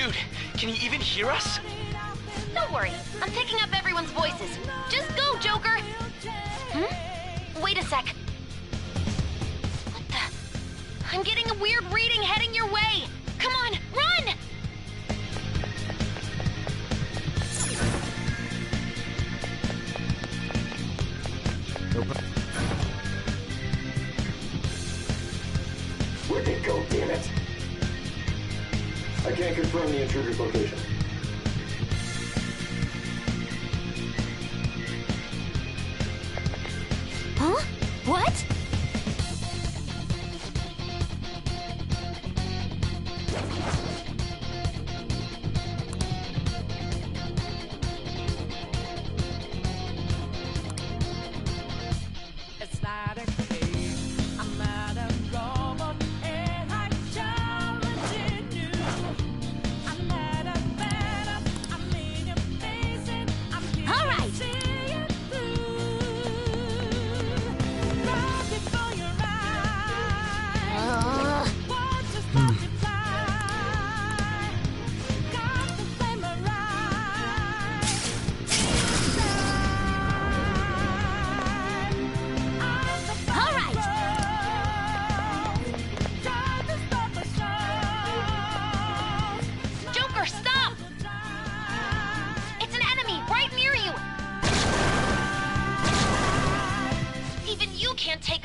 Dude, can he even hear us? Don't worry, I'm picking up everyone's voices. Just go, Joker! Wait a sec. What the? I'm getting a weird reading heading your way! Come on, run! Where'd they go, damn it? I can't confirm the intruder's location. Huh? What?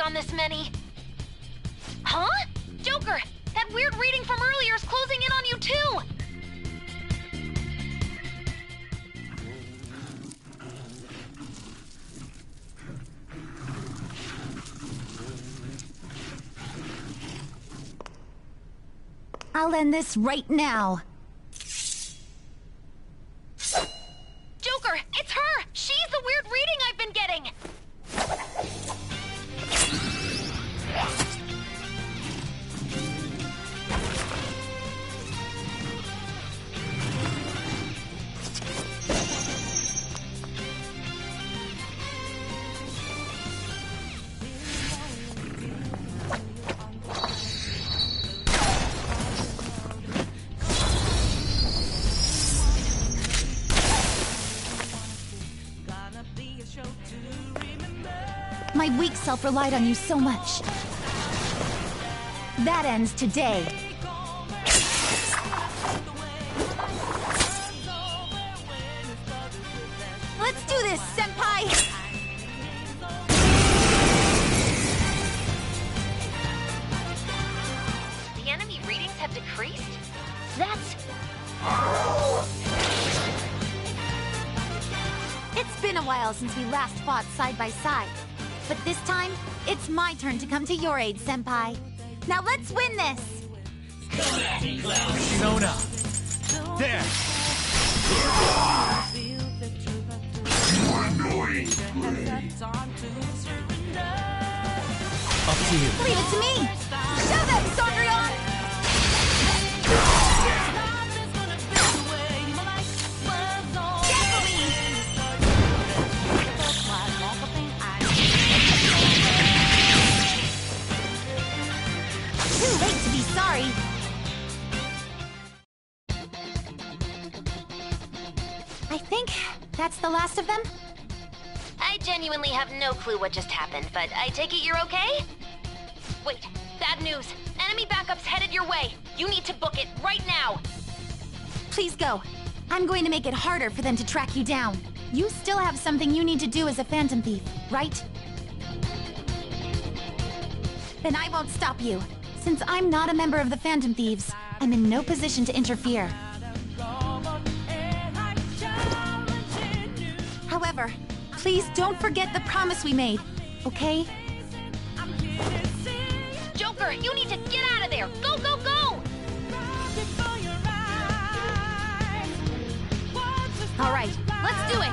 On this many. Huh? Joker, that weird reading from earlier is closing in on you too! I'll end this right now. Joker, it's her! She's the weird reading I've been getting! My weak self relied on you so much. That ends today. Let's do this, Senpai! The enemy readings have decreased? That's... It's been a while since we last fought side by side. But this time, it's my turn to come to your aid, Senpai. Now let's win this! Nona! There! You annoying Up to you. Leave it to me! Shove it, Cendrillon! Too late to be sorry. I think that's the last of them. I genuinely have no clue what just happened, but I take it you're okay? Wait, bad news. Enemy backup's headed your way. You need to book it right now. Please go. I'm going to make it harder for them to track you down. You still have something you need to do as a Phantom Thief, right? Then I won't stop you. Since I'm not a member of the Phantom Thieves, I'm in no position to interfere. However, please don't forget the promise we made, okay? Joker, you need to get out of there! Go, go, go! All right, let's do it!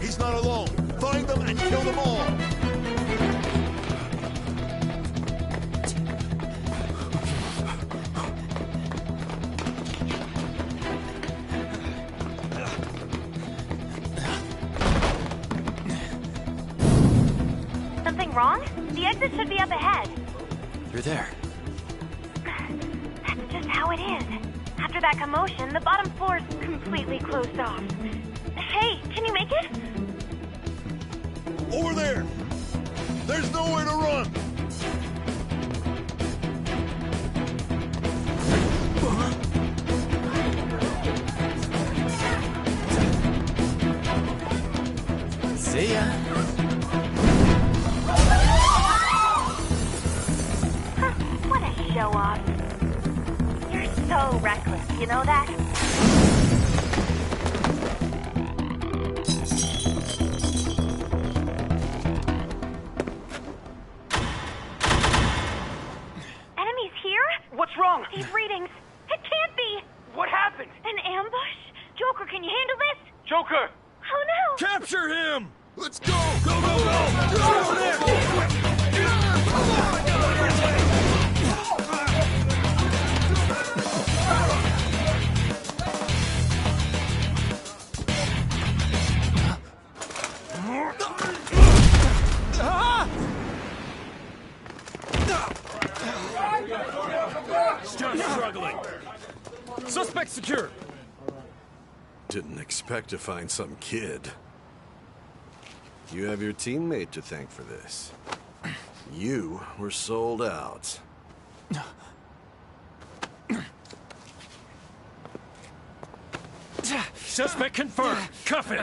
He's not alone. Find them and kill them all. exit should be up ahead. You're there. That's just how it is. After that commotion, the bottom floor's completely closed off. Hey, can you make it? Over there! There's nowhere to run! See ya. What a show-off. You're so reckless, you know that? Enemies here? What's wrong? These readings. It can't be! What happened? An ambush? Joker, can you handle this? Joker! Oh no! Capture him! Let's go! Go, go, go! Over there! Still struggling. Suspect secure. Didn't expect to find some kid. You have your teammate to thank for this. You were sold out. Suspect confirmed. Cuff it.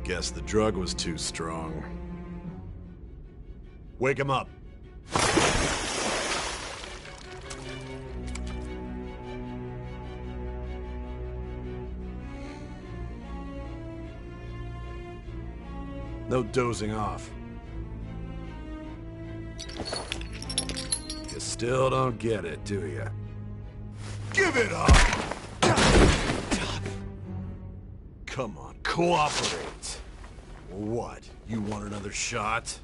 Guess the drug was too strong. Wake him up. No dozing off. You still don't get it, do you? Give it up! Come on, cooperate. What? You want another shot?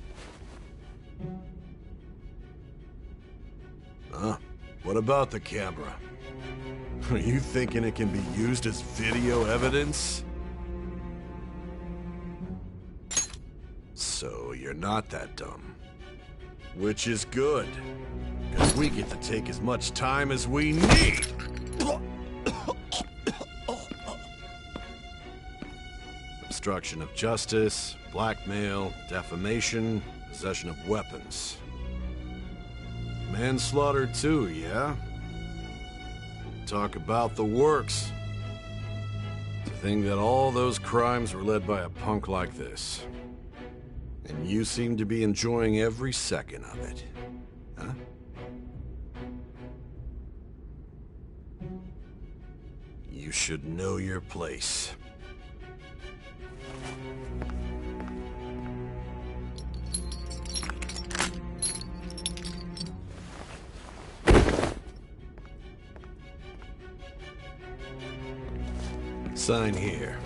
Huh? What about the camera? Are you thinking it can be used as video evidence? So you're not that dumb. Which is good. Because we get to take as much time as we need. Obstruction of justice, blackmail, defamation, possession of weapons. Manslaughter too, yeah? Talk about the works. To think that all those crimes were led by a punk like this. And you seem to be enjoying every second of it. Huh? You should know your place. Sign here.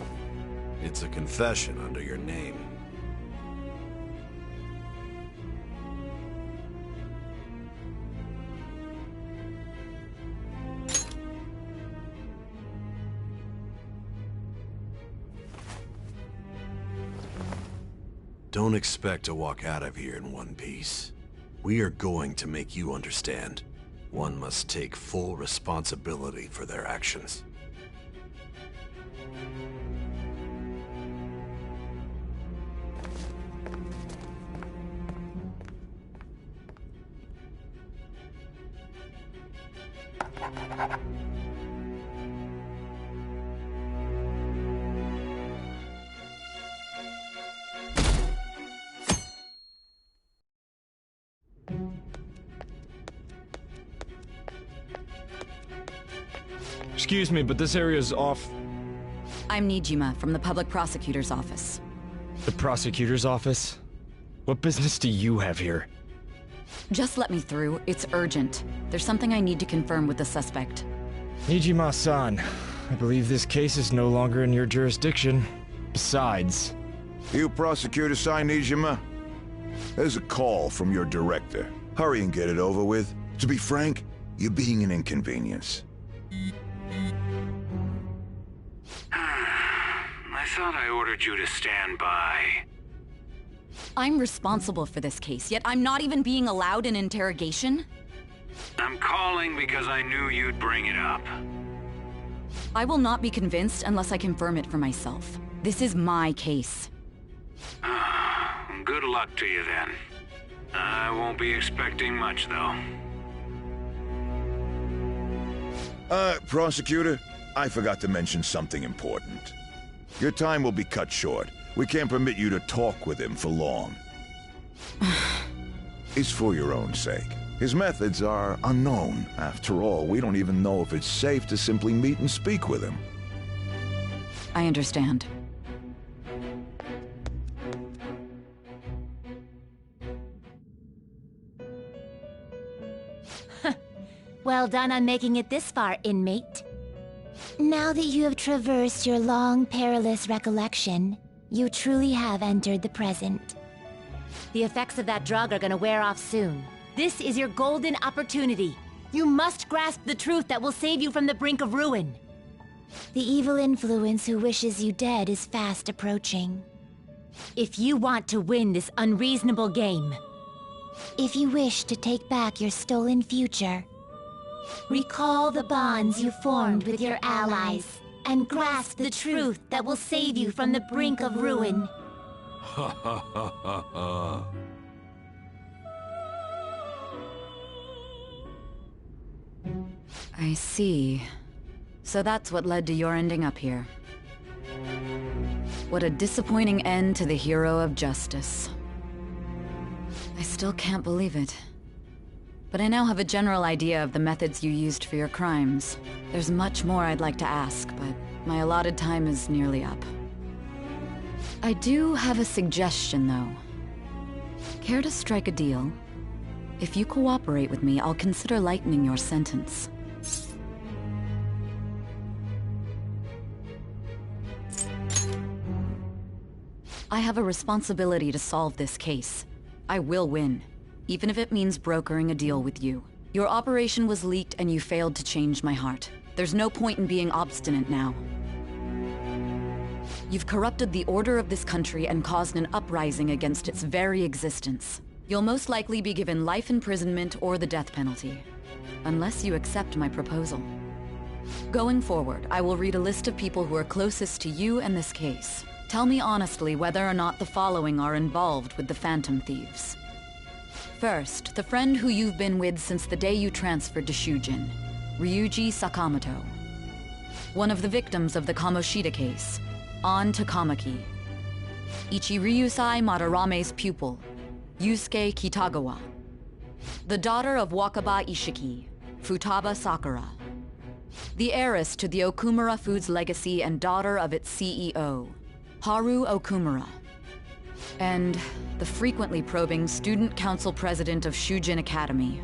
It's a confession under your name. Don't expect to walk out of here in one piece. We are going to make you understand. One must take full responsibility for their actions. Excuse me, but this area's off. I'm Nijima from the Public Prosecutor's Office. The prosecutor's office? What business do you have here? Just let me through. It's urgent. There's something I need to confirm with the suspect. Nijima-san, I believe this case is no longer in your jurisdiction. Besides... You prosecutor sign Nijima? There's a call from your director. Hurry and get it over with. To be frank, you're being an inconvenience. I thought I ordered you to stand by. I'm responsible for this case, yet I'm not even being allowed an interrogation? I'm calling because I knew you'd bring it up. I will not be convinced unless I confirm it for myself. This is my case. Good luck to you then. I won't be expecting much, though. Prosecutor, I forgot to mention something important. Your time will be cut short. We can't permit you to talk with him for long. It's for your own sake. His methods are unknown. After all, we don't even know if it's safe to simply meet and speak with him. I understand. Well done on making it this far, inmate. Now that you have traversed your long, perilous recollection, you truly have entered the present. The effects of that drug are gonna wear off soon. This is your golden opportunity. You must grasp the truth that will save you from the brink of ruin. The evil influence who wishes you dead is fast approaching. If you want to win this unreasonable game, if you wish to take back your stolen future, recall the bonds you formed with your allies, and grasp the truth that will save you from the brink of ruin. Ha ha ha ha ha. I see. So that's what led to your ending up here. What a disappointing end to the hero of justice. I still can't believe it. But I now have a general idea of the methods you used for your crimes. There's much more I'd like to ask, but my allotted time is nearly up. I do have a suggestion, though. Care to strike a deal? If you cooperate with me, I'll consider lightening your sentence. I have a responsibility to solve this case. I will win, even if it means brokering a deal with you. Your operation was leaked and you failed to change my heart. There's no point in being obstinate now. You've corrupted the order of this country and caused an uprising against its very existence. You'll most likely be given life imprisonment or the death penalty, unless you accept my proposal. Going forward, I will read a list of people who are closest to you and this case. Tell me honestly whether or not the following are involved with the Phantom Thieves. First, the friend who you've been with since the day you transferred to Shujin, Ryuji Sakamoto. One of the victims of the Kamoshida case, An Takamaki. Ichiryusai Madarame's pupil, Yusuke Kitagawa. The daughter of Wakaba Ishiki, Futaba Sakura. The heiress to the Okumura Foods legacy and daughter of its CEO, Haru Okumura. And the frequently probing student council president of Shujin Academy,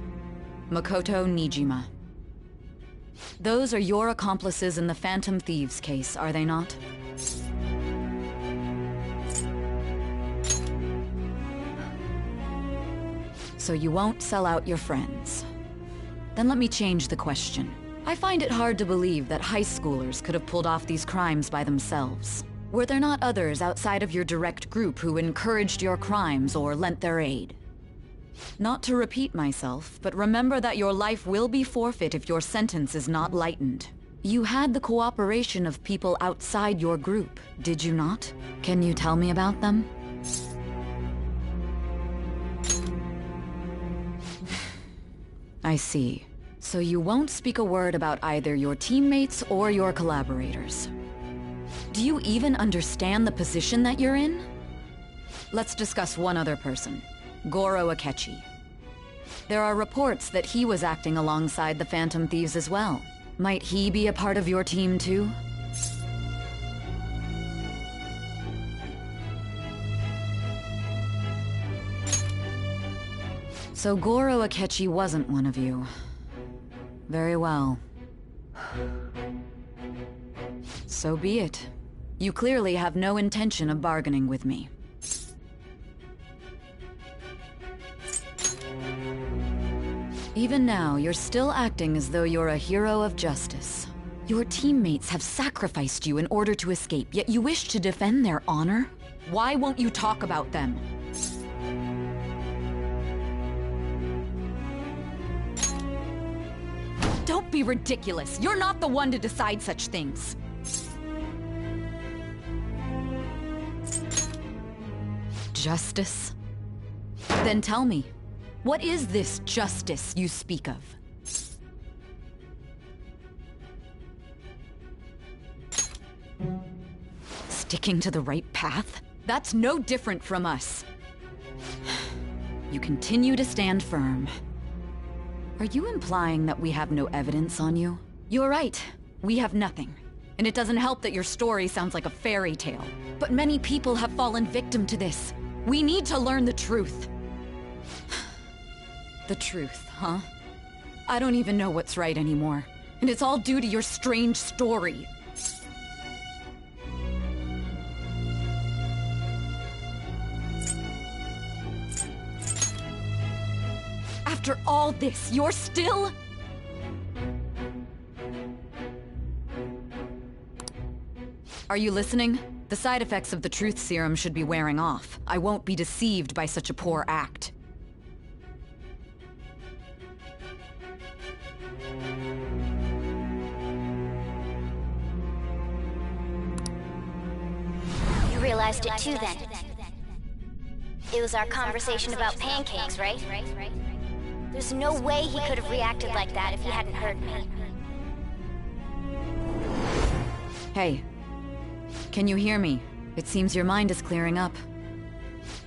Makoto Nijima. Those are your accomplices in the Phantom Thieves case, are they not? So you won't sell out your friends. Then let me change the question. I find it hard to believe that high schoolers could have pulled off these crimes by themselves. Were there not others outside of your direct group who encouraged your crimes or lent their aid? Not to repeat myself, but remember that your life will be forfeit if your sentence is not lightened. You had the cooperation of people outside your group, did you not? Can you tell me about them? I see. So you won't speak a word about either your teammates or your collaborators. Do you even understand the position that you're in? Let's discuss one other person, Goro Akechi. There are reports that he was acting alongside the Phantom Thieves as well. Might he be a part of your team too? So Goro Akechi wasn't one of you. Very well. So be it. You clearly have no intention of bargaining with me. Even now, you're still acting as though you're a hero of justice. Your teammates have sacrificed you in order to escape, yet you wish to defend their honor? Why won't you talk about them? Don't be ridiculous. You're not the one to decide such things. Justice? Then tell me, what is this justice you speak of? Sticking to the right path? That's no different from us. You continue to stand firm. Are you implying that we have no evidence on you? You're right. We have nothing. And it doesn't help that your story sounds like a fairy tale. But many people have fallen victim to this. We need to learn the truth. The truth, huh? I don't even know what's right anymore. And it's all due to your strange story. After all this, you're still... Are you listening? The side effects of the truth serum should be wearing off. I won't be deceived by such a poor act. You realized it too, then? It was our conversation about pancakes, right? There's no way he could have reacted like that if he hadn't heard me. Hey. Can you hear me? It seems your mind is clearing up.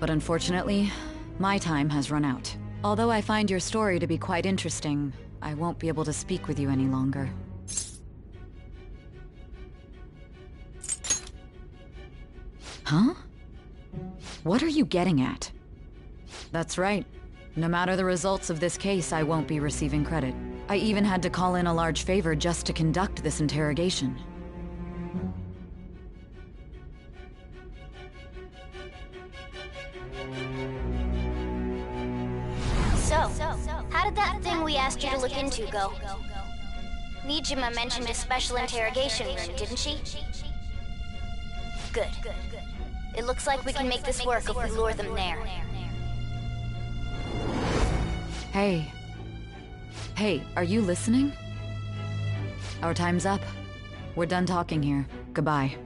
But unfortunately, my time has run out. Although I find your story to be quite interesting, I won't be able to speak with you any longer. Huh? What are you getting at? That's right. No matter the results of this case, I won't be receiving credit. I even had to call in a large favor just to conduct this interrogation. So, how did that thing we asked you to look into go? Nijima mentioned a special interrogation room, didn't she? Good. It looks like we can make this work if we lure them there. Hey. Hey, are you listening? Our time's up. We're done talking here. Goodbye.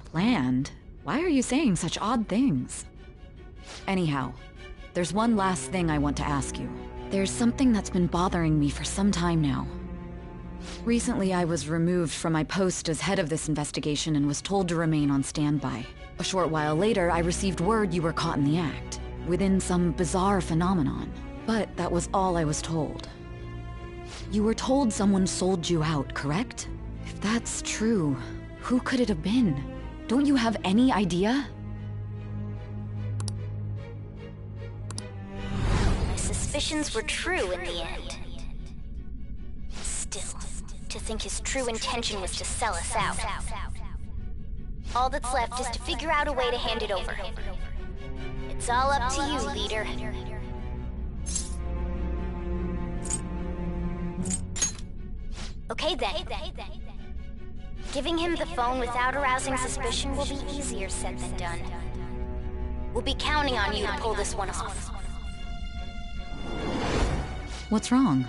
Planned? Why are you saying such odd things? Anyhow, there's one last thing I want to ask you. There's something that's been bothering me for some time now. Recently, I was removed from my post as head of this investigation and was told to remain on standby. A short while later, I received word you were caught in the act, within some bizarre phenomenon. But that was all I was told. You were told someone sold you out, correct? If that's true, who could it have been? Don't you have any idea? My suspicions were true in the end. Still, to think his true intention was to sell us out. All that's left is to figure out a way to hand it over. It's all up to you, leader. Okay then. Giving him the phone without arousing suspicion will be easier said than done. We'll be counting on you to pull this one off. What's wrong?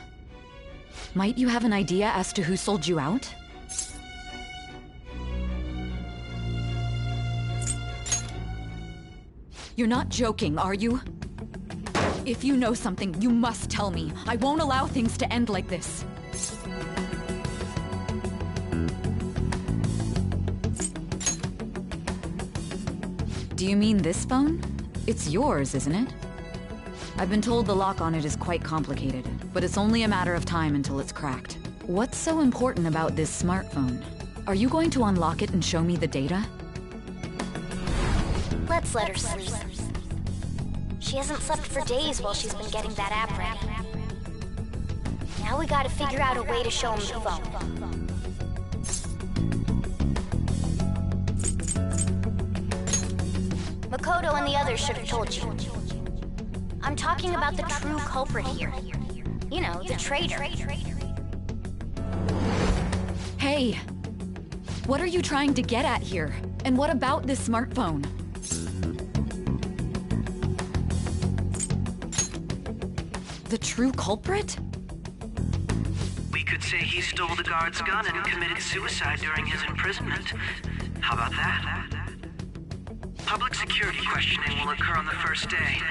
Might you have an idea as to who sold you out? You're not joking, are you? If you know something, you must tell me. I won't allow things to end like this. Do you mean this phone? It's yours, isn't it? I've been told the lock on it is quite complicated, but it's only a matter of time until it's cracked. What's so important about this smartphone? Are you going to unlock it and show me the data? Let's let her sleep. She hasn't slept for days while she's been getting that app ready. Now we gotta figure out a way to show him the phone. Makoto and the others should have told you. I'm talking about the true culprit here. You know, the traitor. Hey! What are you trying to get at here? And what about this smartphone? The true culprit? We could say he stole the guard's gun and committed suicide during his imprisonment. How about that? Public security questioning will occur on the first day.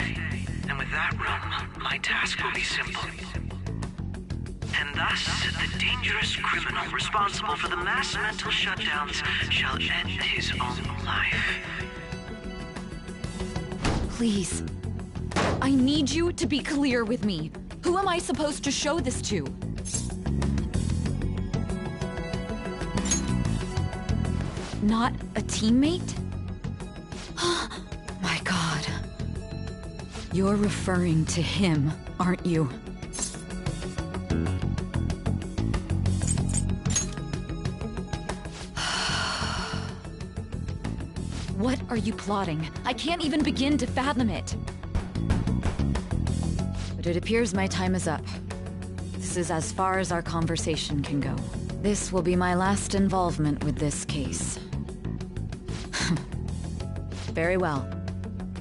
And with that room, my task will be simple. And thus, the dangerous criminal responsible for the mass mental shutdowns shall end his own life. Please. I need you to be clear with me. Who am I supposed to show this to? Not a teammate? My God. You're referring to him, aren't you? What are you plotting? I can't even begin to fathom it. But it appears my time is up. This is as far as our conversation can go. This will be my last involvement with this case. Very well.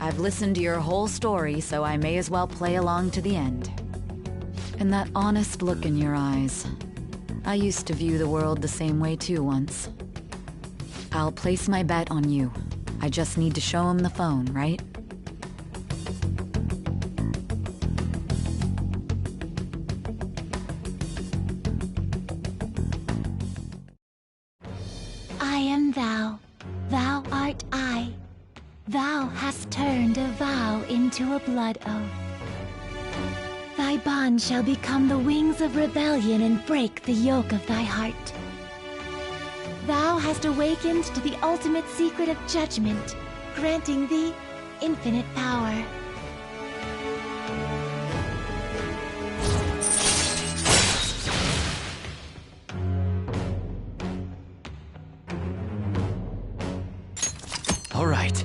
I've listened to your whole story, so I may as well play along to the end. And that honest look in your eyes. I used to view the world the same way too once. I'll place my bet on you. I just need to show him the phone, right? I am thou, thou art I. Thou hast turned a vow into a blood oath. Thy bond shall become the wings of rebellion and break the yoke of thy heart. Thou hast awakened to the ultimate secret of judgment, granting thee infinite power. All right.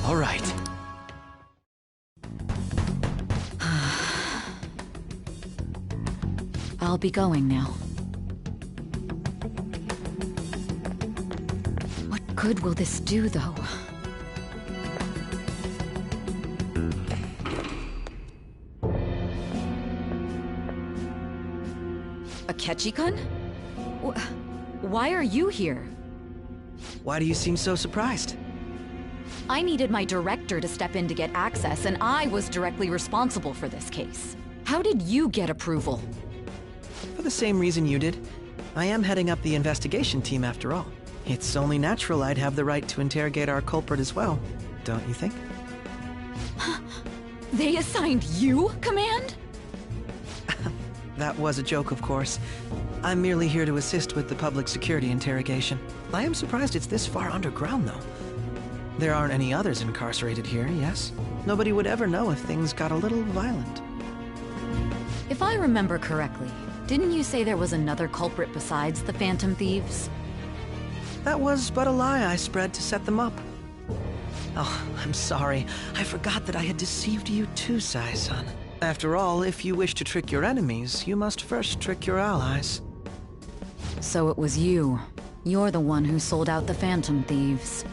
All right. I'll be going now. What good will this do, though? Akechi-kun? Why are you here? Why do you seem so surprised? I needed my director to step in to get access, and I was directly responsible for this case. How did you get approval? For the same reason you did. I am heading up the investigation team after all. It's only natural I'd have the right to interrogate our culprit as well, don't you think? They assigned you command? That was a joke, of course. I'm merely here to assist with the public security interrogation. I am surprised it's this far underground, though. There aren't any others incarcerated here, yes? Nobody would ever know if things got a little violent. If I remember correctly, didn't you say there was another culprit besides the Phantom Thieves? That was but a lie I spread to set them up. Oh, I'm sorry. I forgot that I had deceived you too, Sai-san. After all, if you wish to trick your enemies, you must first trick your allies. So it was you. You're the one who sold out the Phantom Thieves.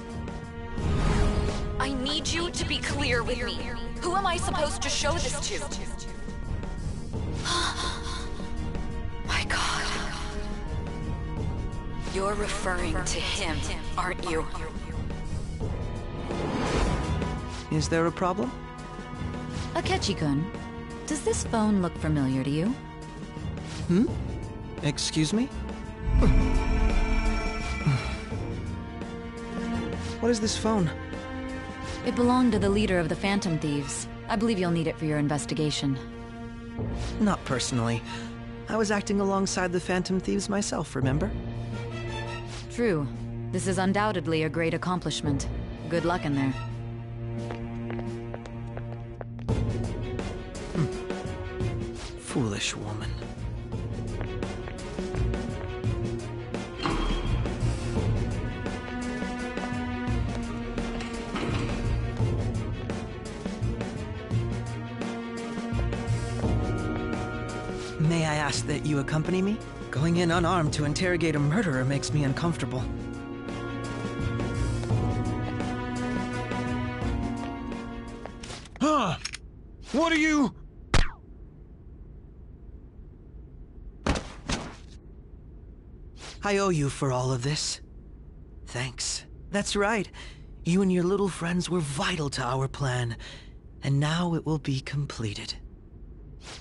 I need you to be clear with me. Who am I supposed to show this to? My God. You're referring to him, aren't you? Is there a problem? Akechi-kun, does this phone look familiar to you? Hmm? Excuse me? What is this phone? It belonged to the leader of the Phantom Thieves. I believe you'll need it for your investigation. Not personally. I was acting alongside the Phantom Thieves myself, remember? True. This is undoubtedly a great accomplishment. Good luck in there. Foolish woman. May I ask that you accompany me? Going in unarmed to interrogate a murderer makes me uncomfortable. Huh? What are you... I owe you for all of this. Thanks. That's right. You and your little friends were vital to our plan, and now it will be completed.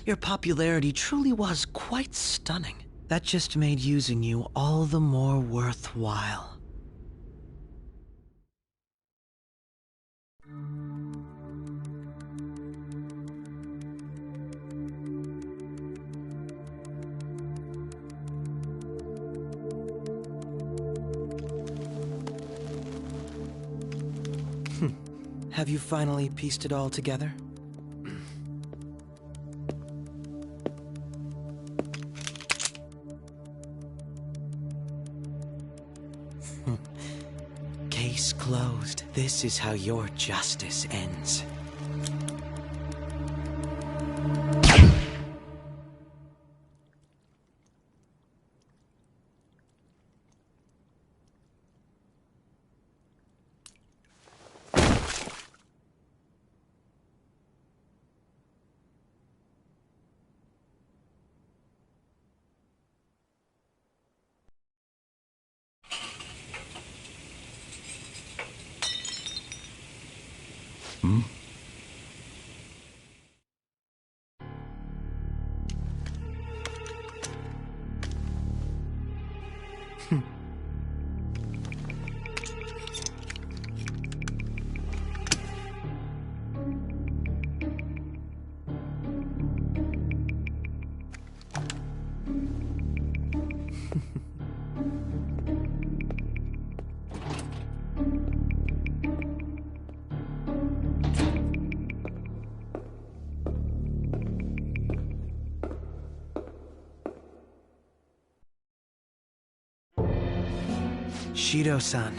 Your popularity truly was quite stunning. That just made using you all the more worthwhile. Have you finally pieced it all together? Case closed. This is how your justice ends. Shido-san,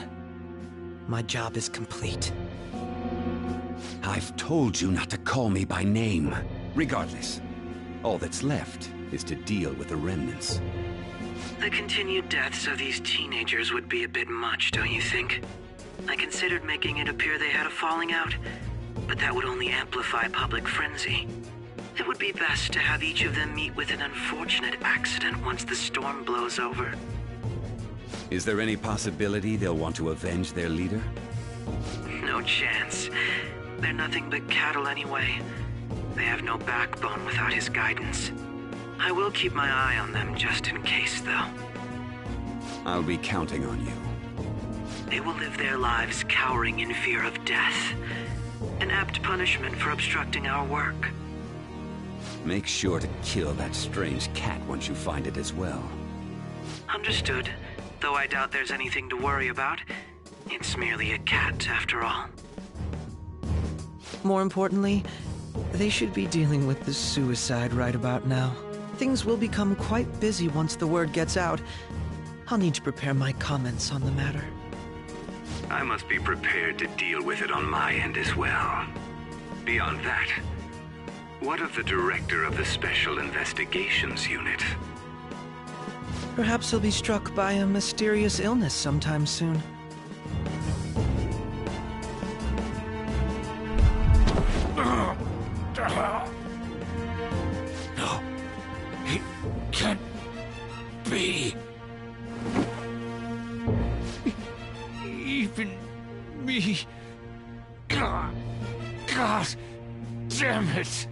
my job is complete. I've told you not to call me by name. Regardless, all that's left is to deal with the remnants. The continued deaths of these teenagers would be a bit much, don't you think? I considered making it appear they had a falling out, but that would only amplify public frenzy. It would be best to have each of them meet with an unfortunate accident once the storm blows over. Is there any possibility they'll want to avenge their leader? No chance. They're nothing but cattle anyway. They have no backbone without his guidance. I will keep my eye on them just in case, though. I'll be counting on you. They will live their lives cowering in fear of death. An apt punishment for obstructing our work. Make sure to kill that strange cat once you find it as well. Understood. Though I doubt there's anything to worry about. It's merely a cat, after all. More importantly, they should be dealing with the suicide right about now. Things will become quite busy once the word gets out. I'll need to prepare my comments on the matter. I must be prepared to deal with it on my end as well. Beyond that, what of the director of the Special Investigations Unit? Perhaps he'll be struck by a mysterious illness sometime soon. No, it can't be. Even me. God damn it.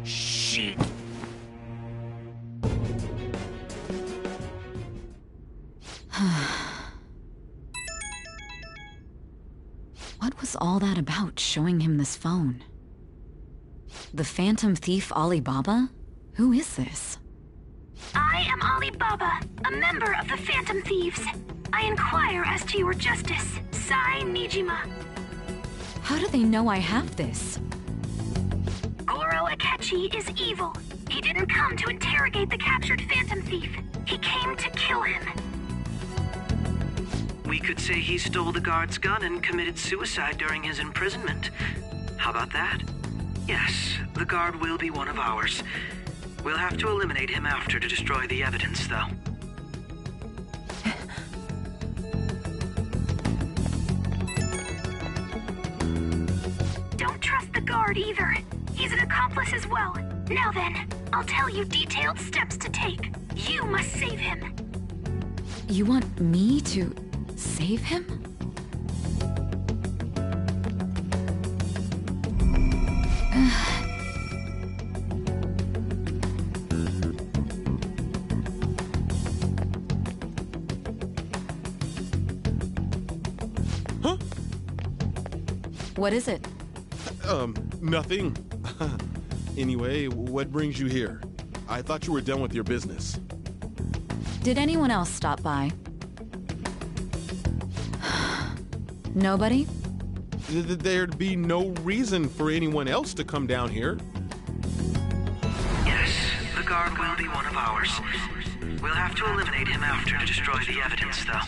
Shit. What was all that about, showing him this phone? The Phantom Thief Alibaba? Who is this? I am Alibaba, a member of the Phantom Thieves. I inquire as to your justice, Sai Nijima. How do they know I have this? Goro Akechi is evil. He didn't come to interrogate the captured Phantom Thief. He came to kill him. We could say he stole the guard's gun and committed suicide during his imprisonment. How about that? Yes, the guard will be one of ours. We'll have to eliminate him after to destroy the evidence, though. Don't trust the guard either. He's an accomplice as well. Now then, I'll tell you detailed steps to take. You must save him. You want me to save him? Huh? What is it? Nothing. Anyway, what brings you here? I thought you were done with your business. Did anyone else stop by? Nobody? There'd be no reason for anyone else to come down here. Yes, the guard will be one of ours. We'll have to eliminate him after to destroy the evidence, though.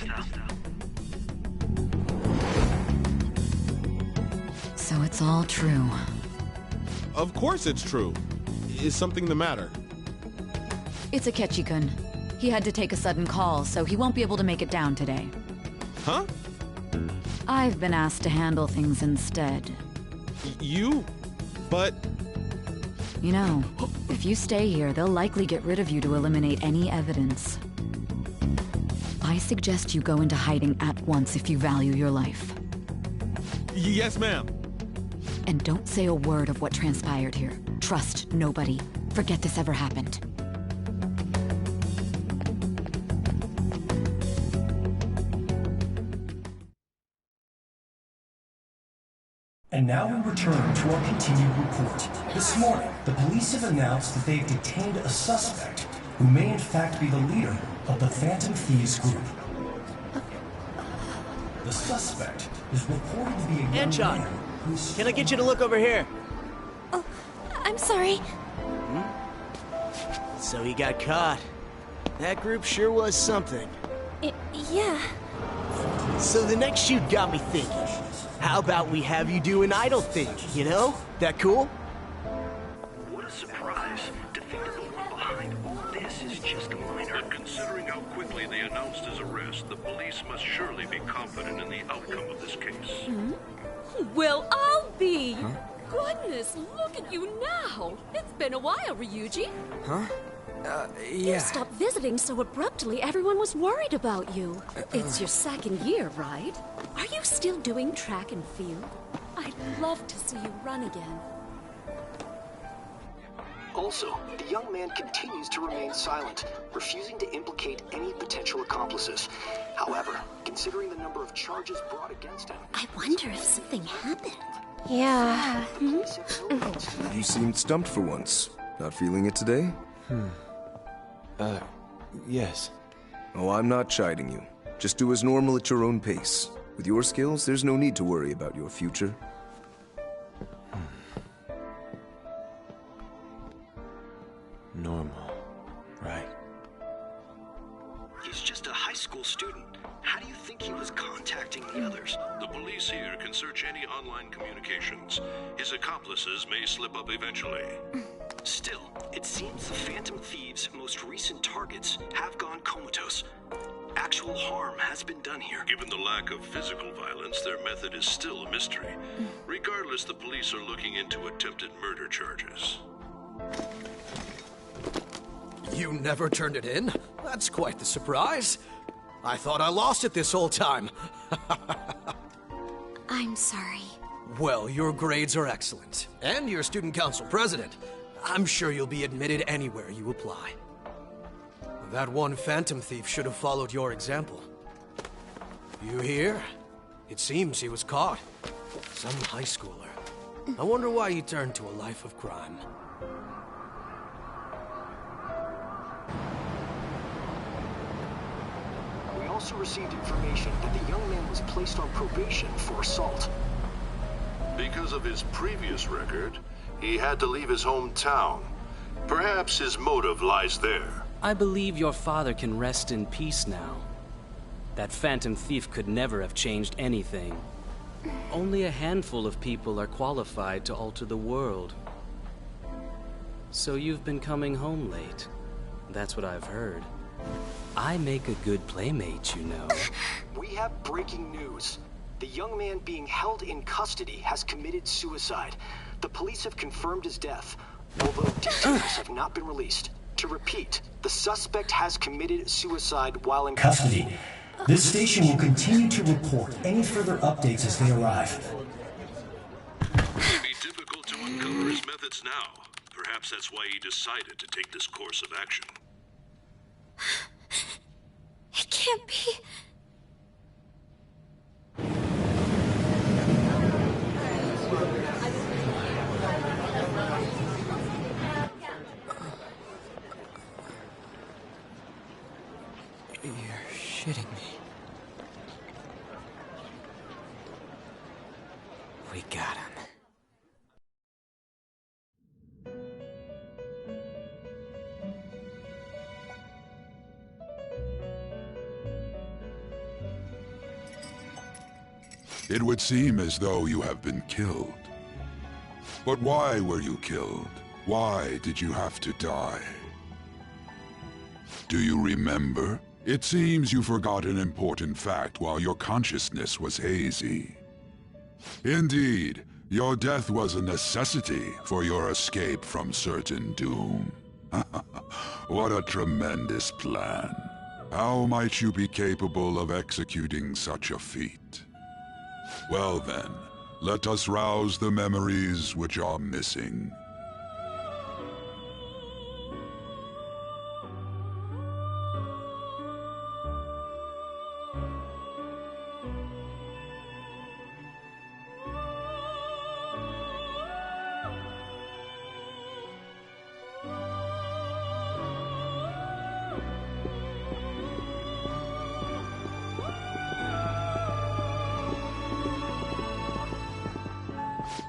So it's all true. Of course it's true. Is something the matter? It's Akechi-kun. He had to take a sudden call, so he won't be able to make it down today. Huh? I've been asked to handle things instead. You? But... You know, if you stay here, they'll likely get rid of you to eliminate any evidence. I suggest you go into hiding at once if you value your life. Yes, ma'am. And don't say a word of what transpired here. Trust nobody. Forget this ever happened. And now we return to our continued report. This morning, the police have announced that they've detained a suspect who may in fact be the leader of the Phantom Thieves group. The suspect is reported to be a young man who's... Can I get you to look over here? Oh, I'm sorry. So he got caught. That group sure was something. Yeah. So the next shoot got me thinking. How about we have you do an idol thing, you know? That cool? What a surprise. To think that the one behind all this is just a minor. But considering how quickly they announced his arrest, the police must surely be confident in the outcome of this case. Well, I'll be. Huh? Goodness, look at you now. It's been a while, Ryuji. Huh? You stopped visiting so abruptly, everyone was worried about you. It's your second year, right? Are you still doing track and field? I'd love to see you run again. Also, the young man continues to remain silent, refusing to implicate any potential accomplices. However, considering the number of charges brought against him... I wonder if something happened. Yeah. You seemed stumped for once. Not feeling it today? Yes. Oh, I'm not chiding you. Just do as normal at your own pace. With your skills, there's no need to worry about your future. Normal. Right. He's just a high school student. How do you think he was contacting the others? The police here can search any online communications. His accomplices may slip up eventually. Still, it seems the Phantom Thieves' most recent targets have gone comatose. Actual harm has been done here. Given the lack of physical violence, their method is still a mystery. Regardless, the police are looking into attempted murder charges. You never turned it in? That's quite the surprise. I thought I lost it this whole time. I'm sorry. Well, your grades are excellent. And you're student council president. I'm sure you'll be admitted anywhere you apply. That one Phantom Thief should have followed your example. You hear? It seems he was caught. Some high schooler. I wonder why he turned to a life of crime. also received information that the young man was placed on probation for assault. Because of his previous record, he had to leave his hometown. Perhaps his motive lies there. I believe your father can rest in peace now. That phantom thief could never have changed anything. Only a handful of people are qualified to alter the world. So you've been coming home late. That's what I've heard. I make a good playmate, you know. We have breaking news. The young man being held in custody has committed suicide. The police have confirmed his death, although details have not been released. To repeat, the suspect has committed suicide while in Custody. This station will continue to report any further updates as they arrive. It would be difficult to uncover his methods now. Perhaps that's why he decided to take this course of action. It can't be. You're shitting me. We got him. It would seem as though you have been killed. But why were you killed? Why did you have to die? Do you remember? It seems you forgot an important fact while your consciousness was hazy. Indeed, your death was a necessity for your escape from certain doom. What a tremendous plan. How might you be capable of executing such a feat? Well then, let us rouse the memories which are missing.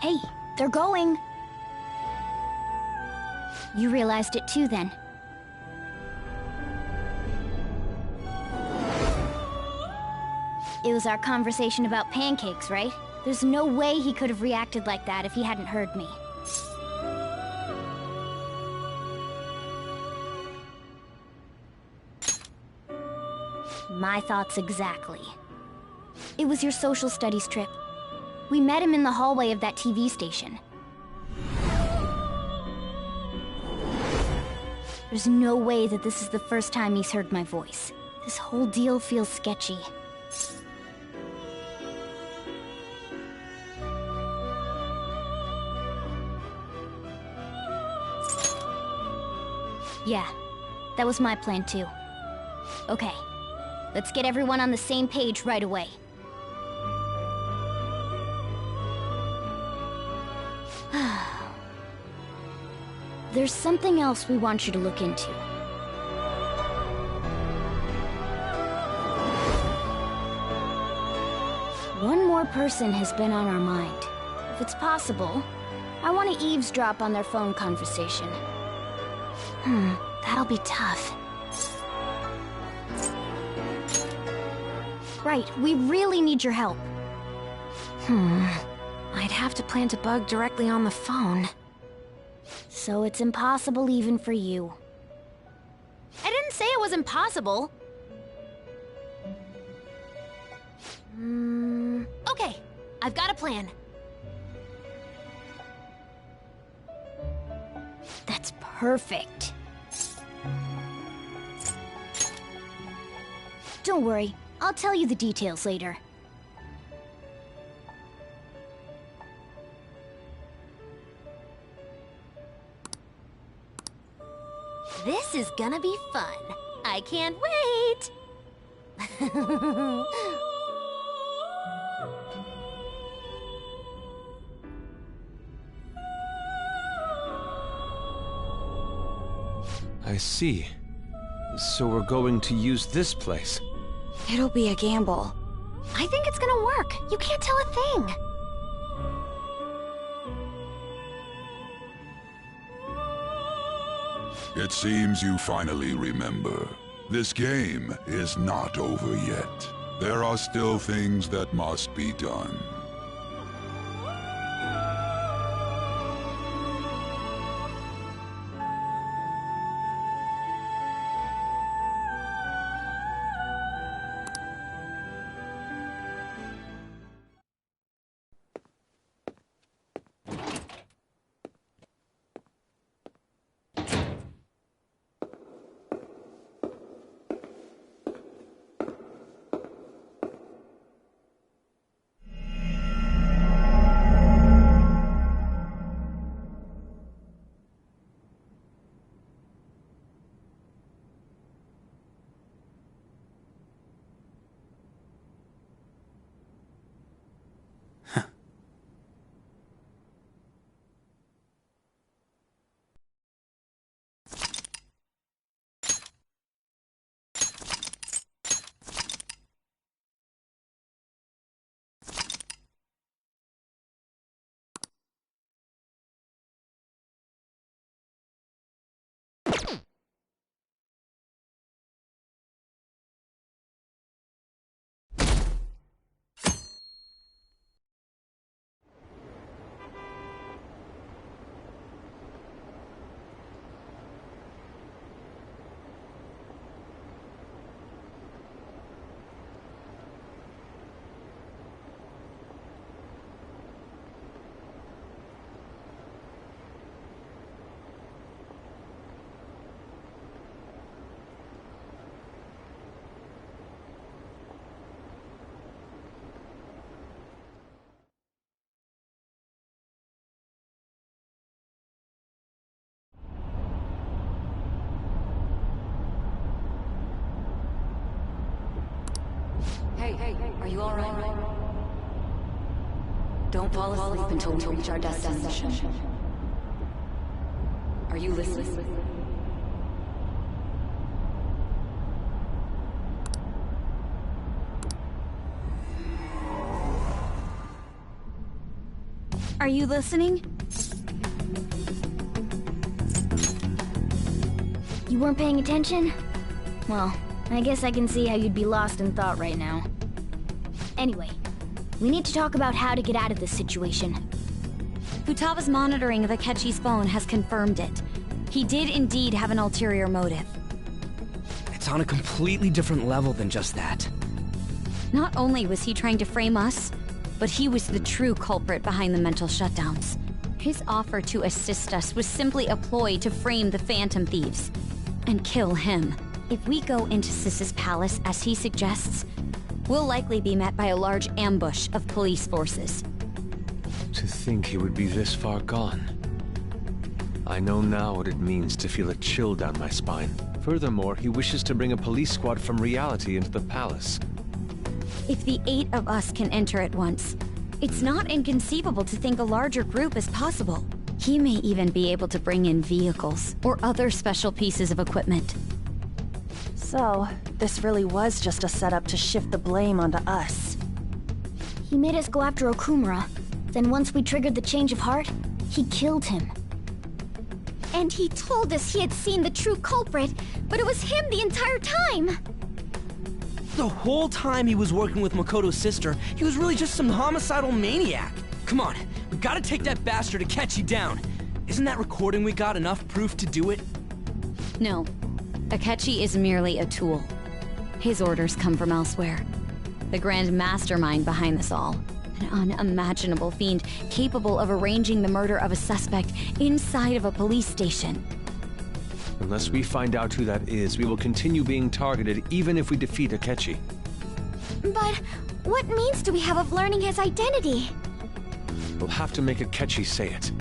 Hey, they're going. You realized it too, then. It was our conversation about pancakes, right? There's no way he could have reacted like that if he hadn't heard me. My thoughts exactly. It was your social studies trip. We met him in the hallway of that TV station. There's no way that this is the first time he's heard my voice. This whole deal feels sketchy. Yeah, that was my plan too. Okay, let's get everyone on the same page right away. There's something else we want you to look into. One more person has been on our mind. If it's possible, I want to eavesdrop on their phone conversation. That'll be tough. Right, we really need your help. I'd have to plant a bug directly on the phone. So it's impossible even for you. I didn't say it was impossible. Okay, I've got a plan. That's perfect. Don't worry, I'll tell you the details later. This is gonna be fun. I can't wait! I see. So we're going to use this place. It'll be a gamble. I think it's gonna work. You can't tell a thing. It seems you finally remember. This game is not over yet. There are still things that must be done. Hey, are you alright? Don't fall asleep until we reach our destination. Are you listening? Are you listening? You weren't paying attention? Well, I guess I can see how you'd be lost in thought right now. Anyway, we need to talk about how to get out of this situation. Futaba's monitoring of Akechi's phone has confirmed it. He did indeed have an ulterior motive. It's on a completely different level than just that. Not only was he trying to frame us, but he was the true culprit behind the mental shutdowns. His offer to assist us was simply a ploy to frame the Phantom Thieves and kill him. If we go into Sis's palace as he suggests, we'll likely be met by a large ambush of police forces. To think he would be this far gone. I know now what it means to feel a chill down my spine. Furthermore, he wishes to bring a police squad from reality into the palace. If the 8 of us can enter at once, it's not inconceivable to think a larger group is possible. He may even be able to bring in vehicles or other special pieces of equipment. So, this really was just a setup to shift the blame onto us. He made us go after Okumura. Then once we triggered the change of heart, he killed him. And he told us he had seen the true culprit, but it was him the entire time! The whole time he was working with Makoto's sister, he was really just some homicidal maniac. Come on, we gotta take that bastard Akechi down. Isn't that recording we got enough proof to do it? No. Akechi is merely a tool. His orders come from elsewhere. The grand mastermind behind this all. An unimaginable fiend capable of arranging the murder of a suspect inside of a police station. Unless we find out who that is, we will continue being targeted even if we defeat Akechi. But what means do we have of learning his identity? We'll have to make Akechi say it.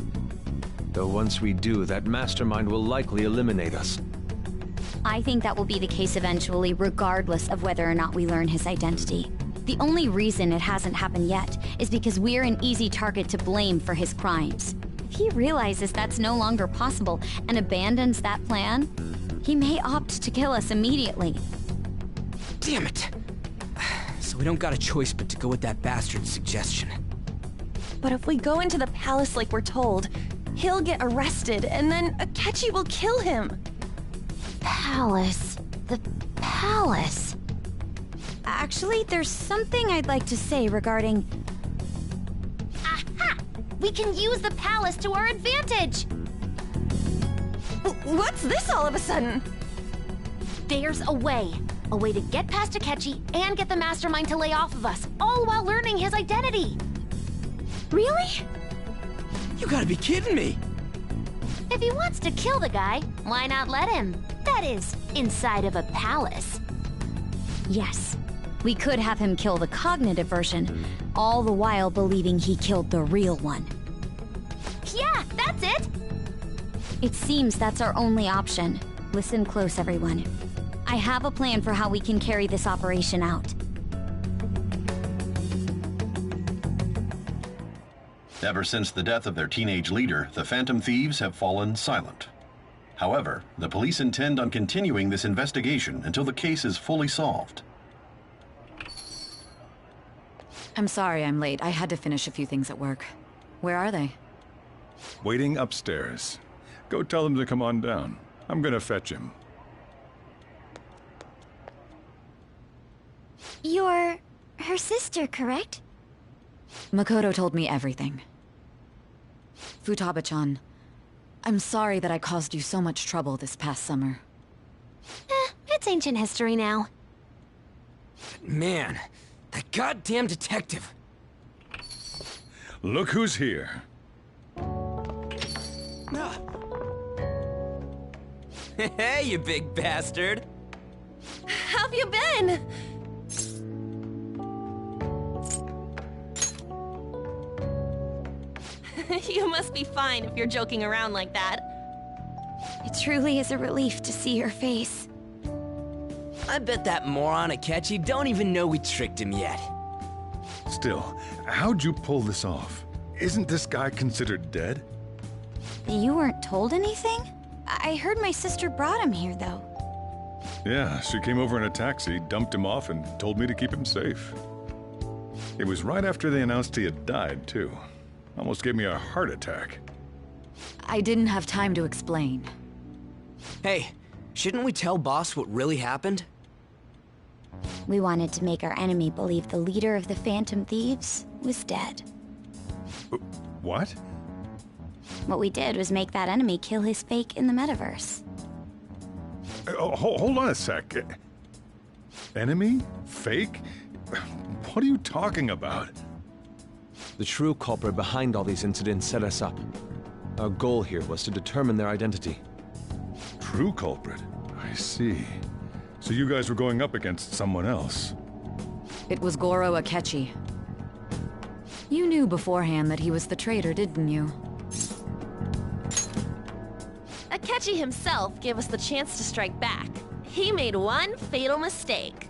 Though once we do, that mastermind will likely eliminate us. I think that will be the case eventually, regardless of whether or not we learn his identity. The only reason it hasn't happened yet is because we're an easy target to blame for his crimes. If he realizes that's no longer possible and abandons that plan, he may opt to kill us immediately. Damn it! So we don't got a choice but to go with that bastard's suggestion. But if we go into the palace like we're told, he'll get arrested, and then Akechi will kill him. Palace. The palace. Actually, there's something I'd like to say regarding... Aha! We can use the palace to our advantage! What's this all of a sudden? There's a way. A way to get past Akechi and get the mastermind to lay off of us, all while learning his identity. Really? You gotta be kidding me! If he wants to kill the guy, why not let him? That is, inside of a palace. Yes. We could have him kill the cognitive version, all the while believing he killed the real one. Yeah, that's it! It seems that's our only option. Listen close, everyone. I have a plan for how we can carry this operation out. Ever since the death of their teenage leader, the Phantom Thieves have fallen silent. However, the police intend on continuing this investigation until the case is fully solved. I'm sorry I'm late. I had to finish a few things at work. Where are they? Waiting upstairs. Go tell them to come on down. I'm gonna fetch him. You're her sister, correct? Makoto told me everything. Futaba-chan, I'm sorry that I caused you so much trouble this past summer. It's ancient history now. Man, that goddamn detective. Look who's here. Hey, you big bastard. How've you been? You must be fine if you're joking around like that. It truly is a relief to see your face. I bet that moron Akechi don't even know we tricked him yet. Still, how'd you pull this off? Isn't this guy considered dead? You weren't told anything? I heard my sister brought him here, though. Yeah, she came over in a taxi, dumped him off, and told me to keep him safe. It was right after they announced he had died, too. Almost gave me a heart attack. I didn't have time to explain. Hey, shouldn't we tell boss what really happened? We wanted to make our enemy believe the leader of the Phantom Thieves was dead. What? What we did was make that enemy kill his fake in the metaverse. Hold on a sec. Enemy? Fake? What are you talking about? The true culprit behind all these incidents set us up. Our goal here was to determine their identity. True culprit? I see. So you guys were going up against someone else? It was Goro Akechi. You knew beforehand that he was the traitor, didn't you? Akechi himself gave us the chance to strike back. He made one fatal mistake.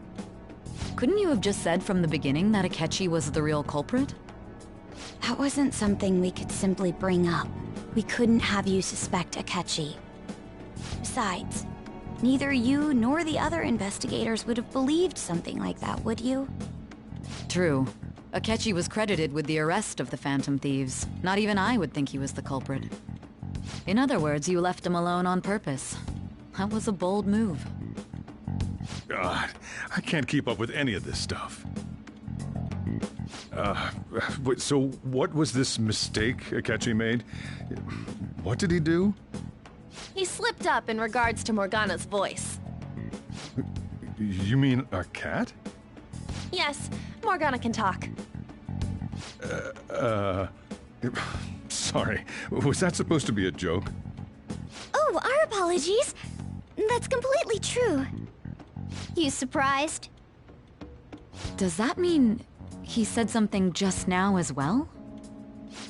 Couldn't you have just said from the beginning that Akechi was the real culprit? That wasn't something we could simply bring up. We couldn't have you suspect Akechi. Besides, neither you nor the other investigators would have believed something like that, would you? True. Akechi was credited with the arrest of the Phantom Thieves. Not even I would think he was the culprit. In other words, you left him alone on purpose. That was a bold move. God, I can't keep up with any of this stuff. So what was this mistake Akechi made? What did he do? He slipped up in regards to Morgana's voice. You mean a cat? Yes, Morgana can talk. Sorry, was that supposed to be a joke? Oh, our apologies. That's completely true. You surprised? Does that mean he said something just now as well?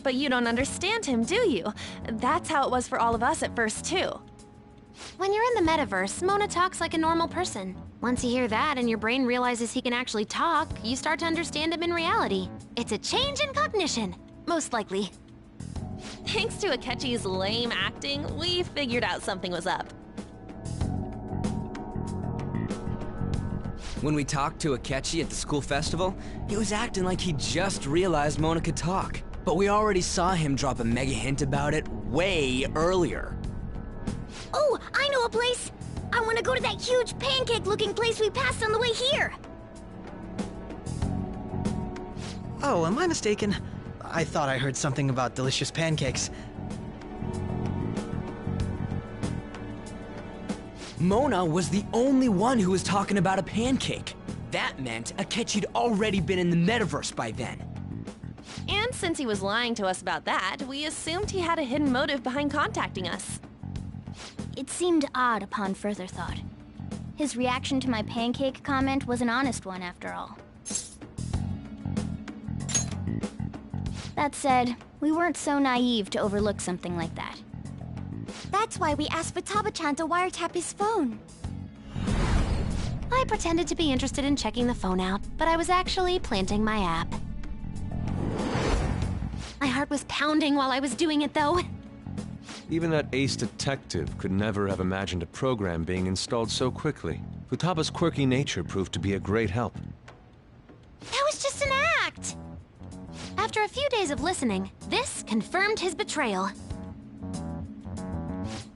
But you don't understand him, do you? That's how it was for all of us at first, too. When you're in the metaverse, Mona talks like a normal person. Once you hear that and your brain realizes he can actually talk, you start to understand him in reality. It's a change in cognition, most likely. Thanks to Akechi's lame acting, we figured out something was up. When we talked to Akechi at the school festival, he was acting like he just realized Mona could talk. But we already saw him drop a mega hint about it way earlier. Oh, I know a place! I want to go to that huge pancake-looking place we passed on the way here! Oh, am I mistaken? I thought I heard something about delicious pancakes. Mona was the only one who was talking about a pancake. That meant Akechi'd already been in the metaverse by then. And since he was lying to us about that, we assumed he had a hidden motive behind contacting us. It seemed odd upon further thought. His reaction to my pancake comment was an honest one, after all. That said, we weren't so naive to overlook something like that. That's why we asked Futaba-chan to wiretap his phone. I pretended to be interested in checking the phone out, but I was actually planting my app. My heart was pounding while I was doing it, though. Even that ace detective could never have imagined a program being installed so quickly. Futaba's quirky nature proved to be a great help. That was just an act! After a few days of listening, this confirmed his betrayal.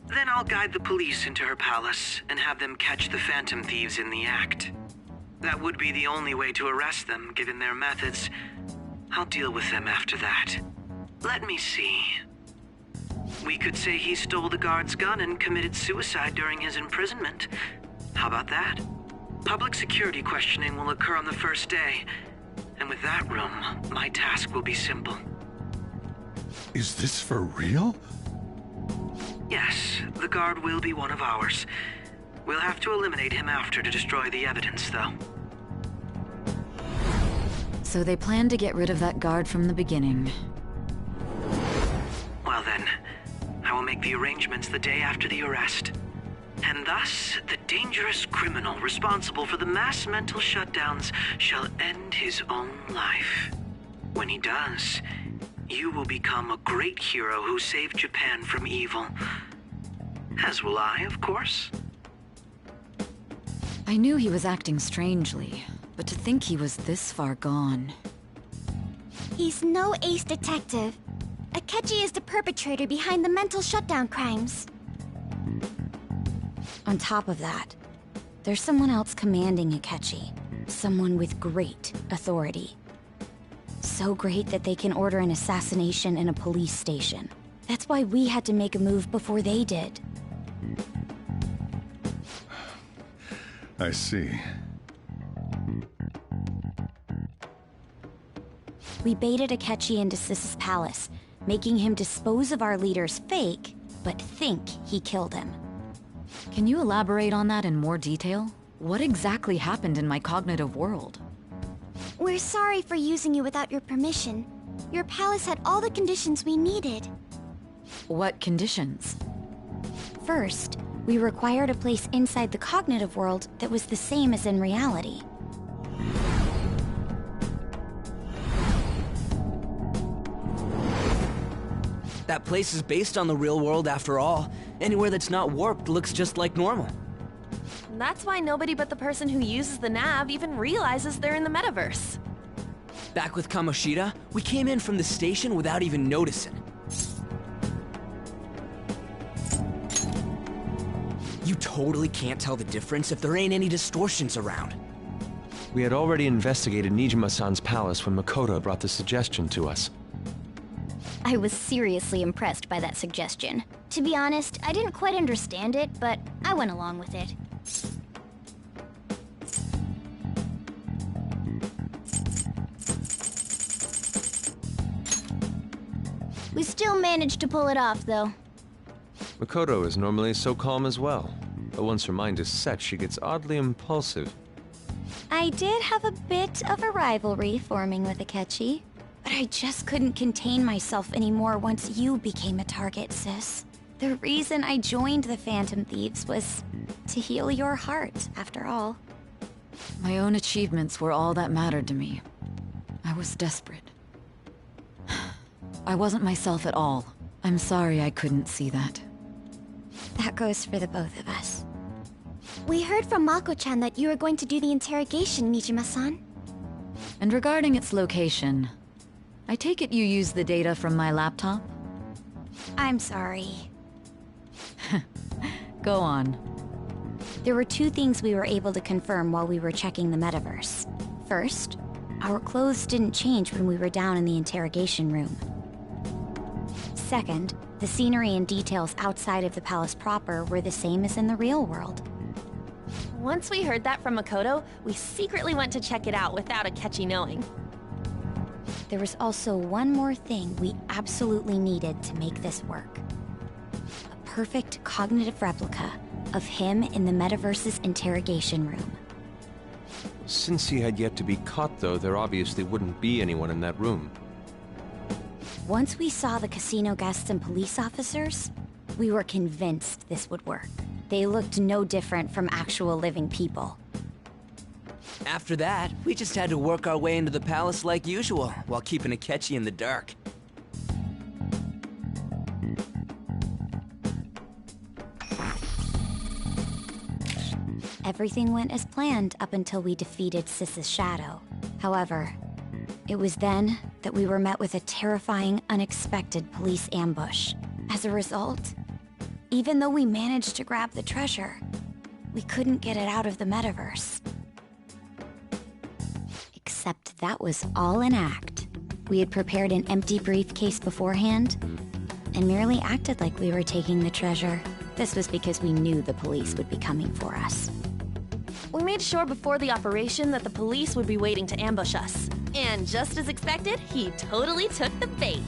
Then I'll guide the police into her palace and have them catch the Phantom Thieves in the act. That would be the only way to arrest them, given their methods. I'll deal with them after that. Let me see. We could say he stole the guard's gun and committed suicide during his imprisonment. How about that? Public security questioning will occur on the first day. And with that room, my task will be simple. Is this for real? Yes, the guard will be one of ours. We'll have to eliminate him after to destroy the evidence, though. So they planned to get rid of that guard from the beginning. Well then, I will make the arrangements the day after the arrest. And thus, the dangerous criminal responsible for the mass mental shutdowns shall end his own life. When he does, you will become a great hero who saved Japan from evil. As will I, of course. I knew he was acting strangely, but to think he was this far gone. He's no ace detective. Akechi is the perpetrator behind the mental shutdown crimes. On top of that, there's someone else commanding Akechi. Someone with great authority. So great that they can order an assassination in a police station. That's why we had to make a move before they did. I see. We baited Akechi into Sis's palace, making him dispose of our leader's fake, but think he killed him. Can you elaborate on that in more detail? What exactly happened in my cognitive world? We're sorry for using you without your permission. Your palace had all the conditions we needed. What conditions? First, we required a place inside the cognitive world that was the same as in reality. That place is based on the real world after all. Anywhere that's not warped looks just like normal. That's why nobody but the person who uses the nav even realizes they're in the metaverse. Back with Kamoshida, we came in from the station without even noticing. You totally can't tell the difference if there ain't any distortions around. We had already investigated Nijima-san's palace when Makoto brought the suggestion to us. I was seriously impressed by that suggestion. To be honest, I didn't quite understand it, but I went along with it. We still managed to pull it off, though. Makoto is normally so calm as well, but once her mind is set, she gets oddly impulsive. I did have a bit of a rivalry forming with Akechi, but I just couldn't contain myself anymore once you became a target, sis. The reason I joined the Phantom Thieves was to heal your heart, after all. My own achievements were all that mattered to me. I was desperate. I wasn't myself at all. I'm sorry I couldn't see that. That goes for the both of us. We heard from Mako-chan that you were going to do the interrogation, Nijima-san. And regarding its location, I take it you used the data from my laptop? I'm sorry. Go on. There were two things we were able to confirm while we were checking the metaverse. First, our clothes didn't change when we were down in the interrogation room. Second, the scenery and details outside of the palace proper were the same as in the real world. Once we heard that from Makoto, we secretly went to check it out without Akechi knowing. There was also one more thing we absolutely needed to make this work. A perfect cognitive replica of him in the metaverse's interrogation room. Since he had yet to be caught, though, there obviously wouldn't be anyone in that room. Once we saw the casino guests and police officers, we were convinced this would work. They looked no different from actual living people. After that, we just had to work our way into the palace like usual, while keeping Akechi in the dark. Everything went as planned up until we defeated Sis's shadow. However, it was then that we were met with a terrifying, unexpected police ambush. As a result, even though we managed to grab the treasure, we couldn't get it out of the metaverse. Except that was all an act. We had prepared an empty briefcase beforehand, and merely acted like we were taking the treasure. This was because we knew the police would be coming for us. We made sure before the operation that the police would be waiting to ambush us. And just as expected, he totally took the bait.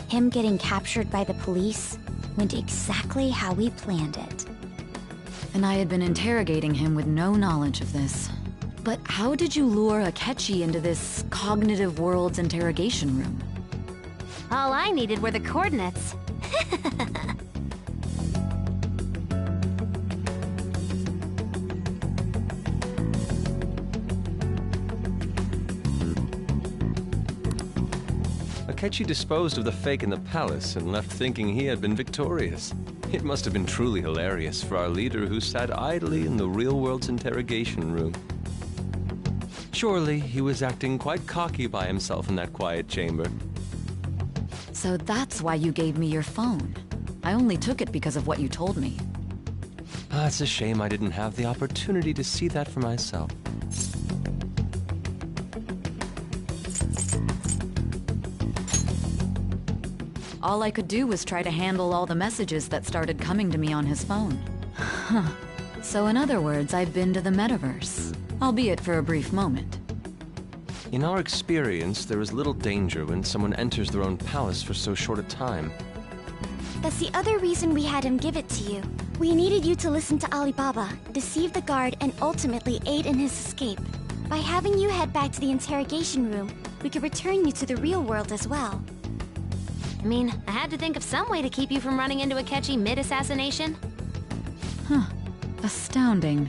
Him getting captured by the police went exactly how we planned it. And I had been interrogating him with no knowledge of this. But how did you lure Akechi into this cognitive world's interrogation room? All I needed were the coordinates. Akechi disposed of the fake in the palace and left thinking he had been victorious. It must have been truly hilarious for our leader who sat idly in the real world's interrogation room. Surely he was acting quite cocky by himself in that quiet chamber. So that's why you gave me your phone. I only took it because of what you told me. It's a shame I didn't have the opportunity to see that for myself. All I could do was try to handle all the messages that started coming to me on his phone. Huh. So in other words, I've been to the metaverse, albeit for a brief moment. In our experience, there is little danger when someone enters their own palace for so short a time. That's the other reason we had him give it to you. We needed you to listen to Alibaba, deceive the guard, and ultimately aid in his escape. By having you head back to the interrogation room, we could return you to the real world as well. I mean, I had to think of some way to keep you from running into Akechi mid-assassination. Huh. Astounding.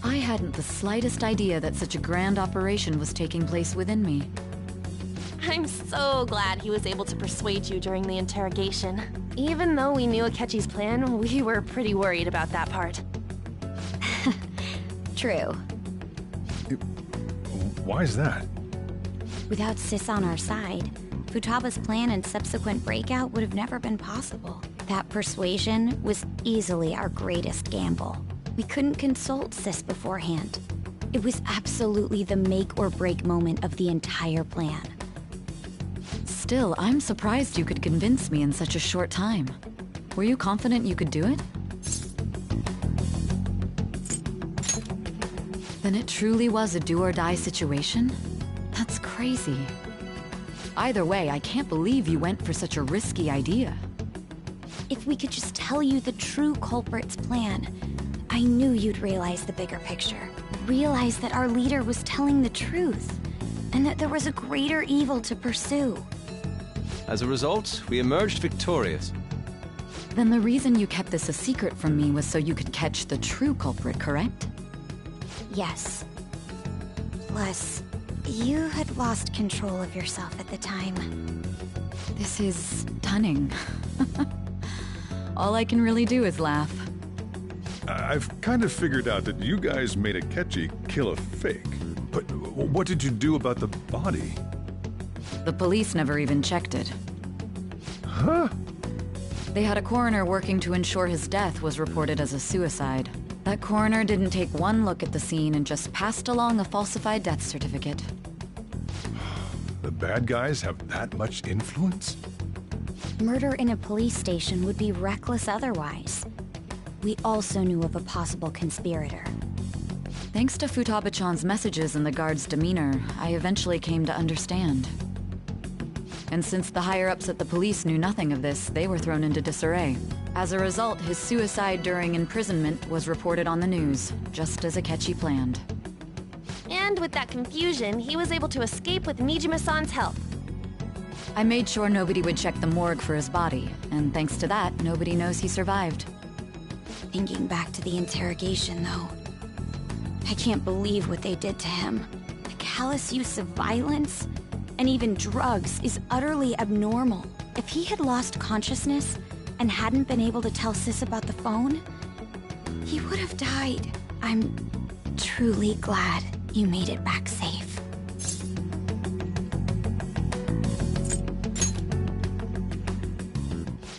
I hadn't the slightest idea that such a grand operation was taking place within me. I'm so glad he was able to persuade you during the interrogation. Even though we knew Akechi's plan, we were pretty worried about that part. True. Why is that? Without Sis on our side, Futaba's plan and subsequent breakout would have never been possible. That persuasion was easily our greatest gamble. We couldn't consult Sis beforehand. It was absolutely the make or break moment of the entire plan. Still, I'm surprised you could convince me in such a short time. Were you confident you could do it? Then it truly was a do-or-die situation? That's crazy. Either way, I can't believe you went for such a risky idea. If we could just tell you the true culprit's plan, I knew you'd realize the bigger picture. Realize that our leader was telling the truth, and that there was a greater evil to pursue. As a result, we emerged victorious. Then the reason you kept this a secret from me was so you could catch the true culprit, correct? Yes. Plus, you had lost control of yourself at the time. This is stunning. All I can really do is laugh. I've kind of figured out that you guys made Akechi kill a fake. But what did you do about the body? The police never even checked it. Huh? They had a coroner working to ensure his death was reported as a suicide. That coroner didn't take one look at the scene and just passed along a falsified death certificate. The bad guys have that much influence? Murder in a police station would be reckless otherwise. We also knew of a possible conspirator. Thanks to Futaba-chan's messages and the guard's demeanor, I eventually came to understand. And since the higher-ups at the police knew nothing of this, they were thrown into disarray. As a result, his suicide during imprisonment was reported on the news, just as Akechi planned. And with that confusion, he was able to escape with Mijima-san's help. I made sure nobody would check the morgue for his body, and thanks to that, nobody knows he survived. Thinking back to the interrogation, though, I can't believe what they did to him. The callous use of violence, and even drugs, is utterly abnormal. If he had lost consciousness and hadn't been able to tell Sis about the phone, he would have died. I'm truly glad you made it back safe.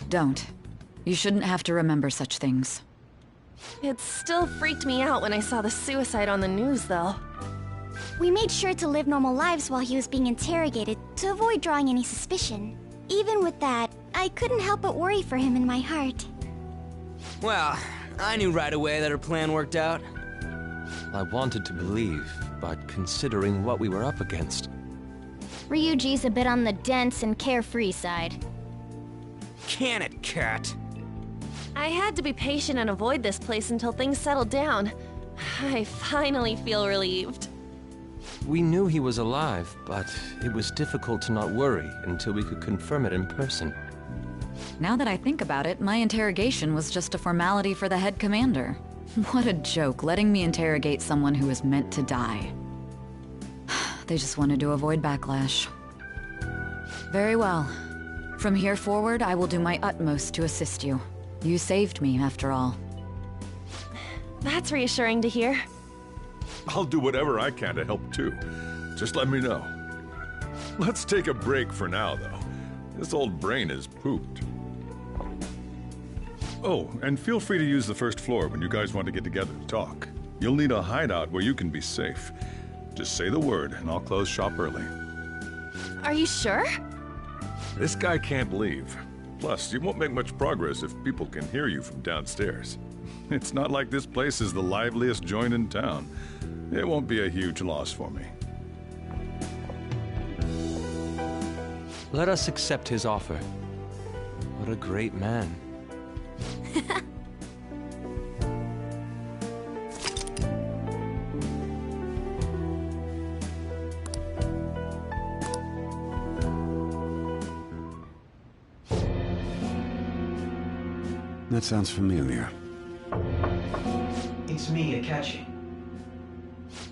Don't. You shouldn't have to remember such things. It still freaked me out when I saw the suicide on the news, though. We made sure to live normal lives while he was being interrogated to avoid drawing any suspicion. Even with that, I couldn't help but worry for him in my heart. Well, I knew right away that her plan worked out. I wanted to believe, but considering what we were up against... Ryuji's a bit on the dense and carefree side. Can it, cat? I had to be patient and avoid this place until things settled down. I finally feel relieved. We knew he was alive, but it was difficult to not worry until we could confirm it in person. Now that I think about it, my interrogation was just a formality for the head commander. What a joke, letting me interrogate someone who was meant to die. They just wanted to avoid backlash. Very well. From here forward, I will do my utmost to assist you. You saved me, after all. That's reassuring to hear. I'll do whatever I can to help too. Just let me know. Let's take a break for now, though. This old brain is pooped. Oh, and feel free to use the first floor when you guys want to get together to talk. You'll need a hideout where you can be safe. Just say the word, and I'll close shop early. Are you sure? This guy can't leave. Plus, you won't make much progress if people can hear you from downstairs. It's not like this place is the liveliest joint in town. It won't be a huge loss for me. Let us accept his offer. What a great man. That sounds familiar. It's me, Akechi.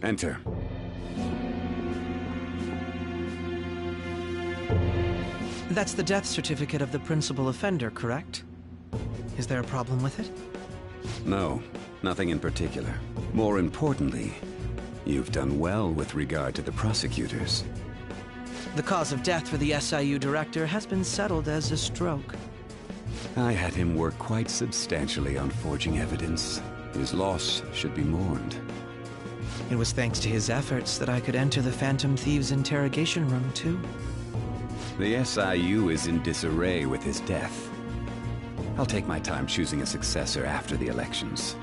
Enter. That's the death certificate of the principal offender, correct? Is there a problem with it? No, nothing in particular. More importantly, you've done well with regard to the prosecutors. The cause of death for the SIU director has been settled as a stroke. I had him work quite substantially on forging evidence. His loss should be mourned. It was thanks to his efforts that I could enter the Phantom Thieves' interrogation room, too. The SIU is in disarray with his death. I'll take my time choosing a successor after the elections.